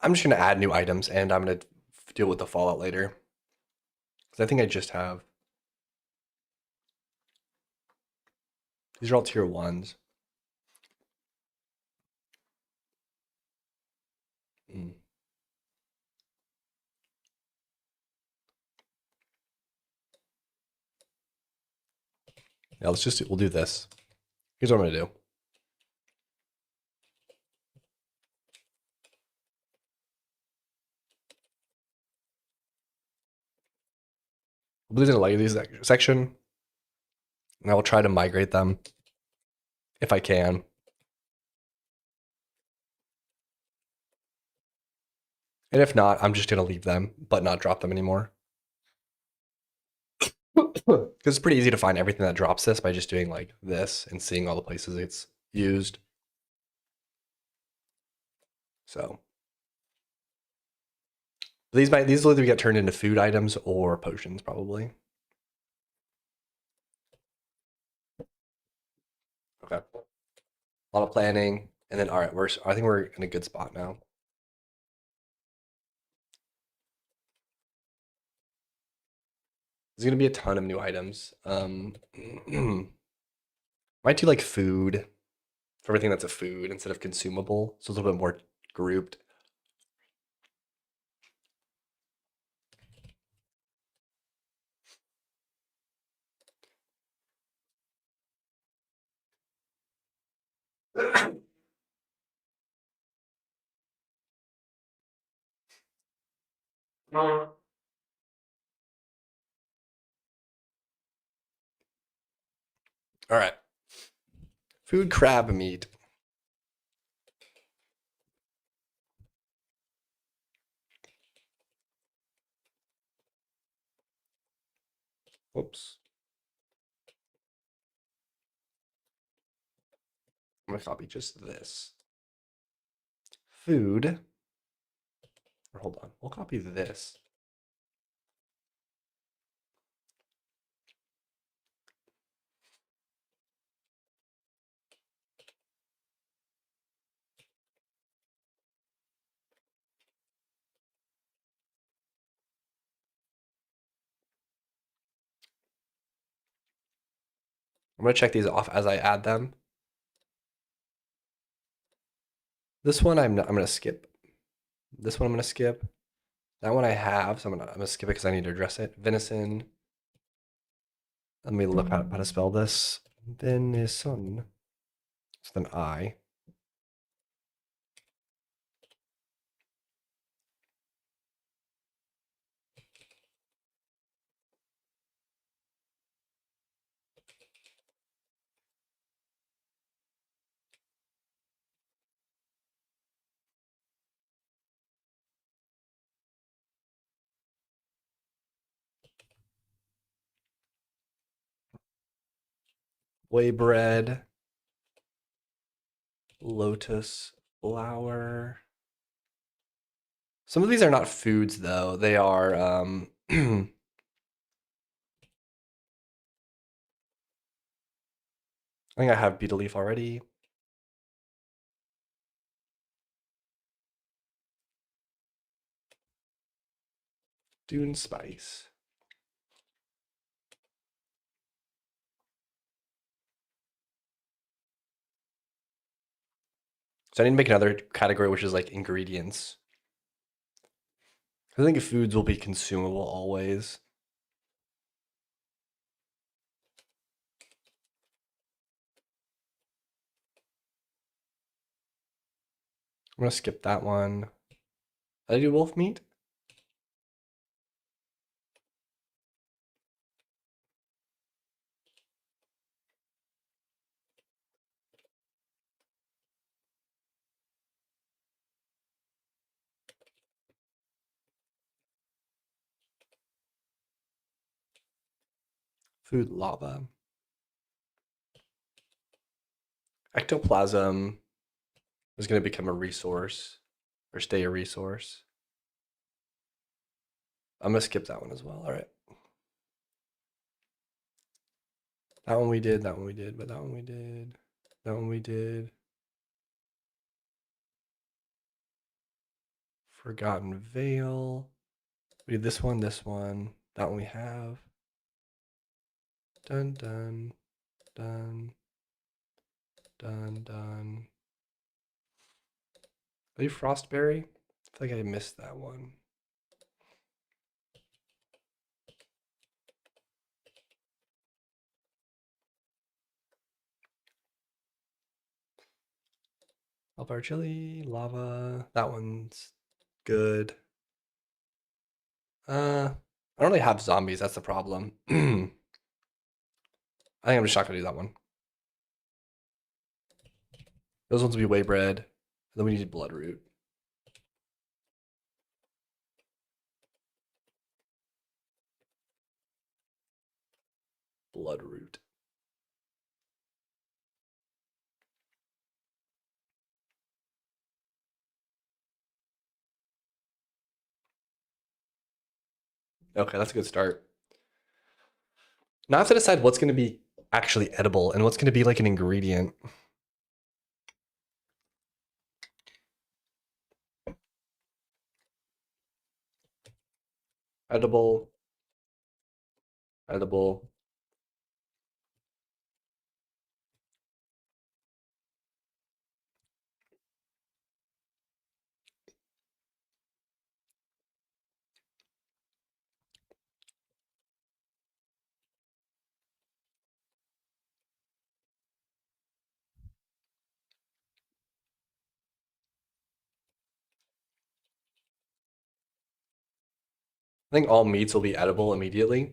I'm just gonna add new items and I'm gonna deal with the fallout later. Because I think I just have. These are all tier ones. Mm. Yeah, we'll do this. Here's what I'm gonna do. We'll do the legacy section, and I will try to migrate them if I can. And if not, I'm just gonna leave them, but not drop them anymore. Because it's pretty easy to find everything that drops this by just doing like this and seeing all the places it's used. So these will either get turned into food items or potions, probably. Okay. A lot of planning, and then all right, I think we're in a good spot now. There's gonna be a ton of new items. Might do like food for everything that's a food instead of consumable, so it's a little bit more grouped. All right, food crab meat. Whoops. I'm gonna copy just this. Food. Or hold on, we'll copy this. I'm gonna check these off as I add them. This one I'm gonna skip. This one I'm gonna skip. That one I have, so I'm gonna skip it because I need to address it. Venison. Let me look how to spell this. Venison. It's an I. Whey bread. Lotus flower. Some of these are not foods though. They are I think I have beetle leaf already. Dune spice. So I need to make another category which is like ingredients. I think foods will be consumable always. I'm gonna skip that one. Did I do wolf meat? Food lava. Ectoplasm is gonna become a resource. or stay a resource. I'm gonna skip that one as well. All right. That one we did, that one we did, but that one we did, that one we did. Forgotten Veil. We did this one, that one we have. Dun dun dun dun dun. Are you Frostberry? I feel like I missed that one. Alpar Chili, Lava. That one's good. I don't really have zombies. That's the problem. I think I'm just not gonna do that one. Those ones will be way bread. Then we need Bloodroot. Bloodroot. Okay, that's a good start. Now I have to decide what's going to be actually edible and what's going to be like an ingredient. Edible, edible. I think all meats will be edible immediately.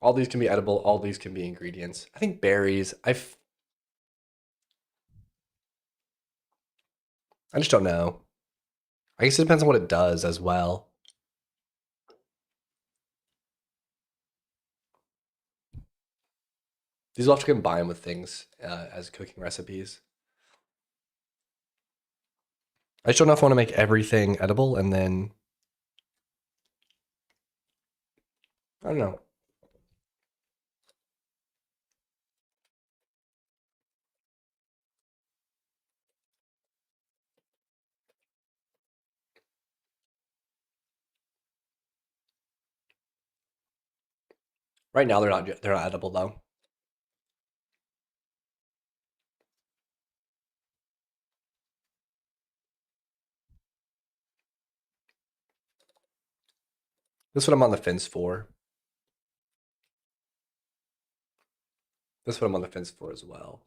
All these can be edible. All these can be ingredients. I think berries. I just don't know. I guess it depends on what it does as well. These will have to combine with things as cooking recipes. I just don't know if I want to make everything edible and then I don't know. Right now they're not edible though. This is what I'm on the fence for. This is what I'm on the fence for as well.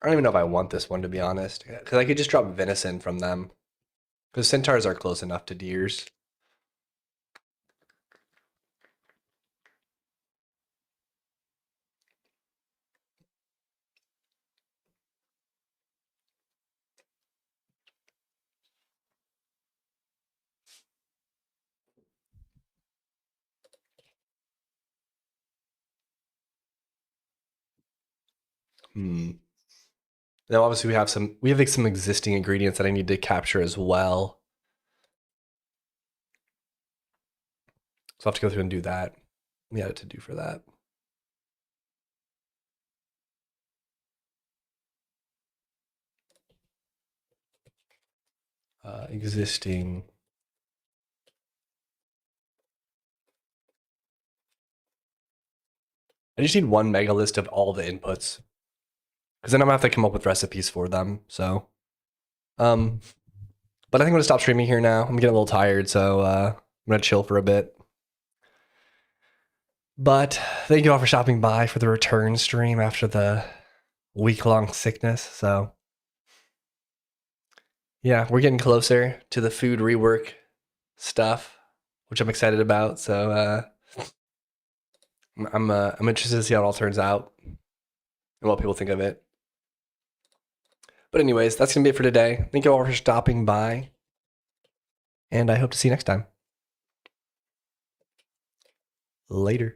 I don't even know if I want this one to be honest, because I could just drop venison from them. Because centaurs are close enough to deers. Hmm. Now, obviously, we have like some existing ingredients that I need to capture as well. So I'll have to go through and do that. We had it to do for that. Existing. I just need one mega list of all the inputs. Because then I'm gonna have to come up with recipes for them. So, um, but I think I'm gonna stop streaming here now. I'm getting a little tired, so I'm gonna chill for a bit. But thank you all for stopping by for the return stream after the week-long sickness. So yeah, we're getting closer to the food rework stuff, which I'm excited about. So I'm interested to see how it all turns out and what people think of it. But anyways, that's going to be it for today. Thank you all for stopping by. And I hope to see you next time. Later.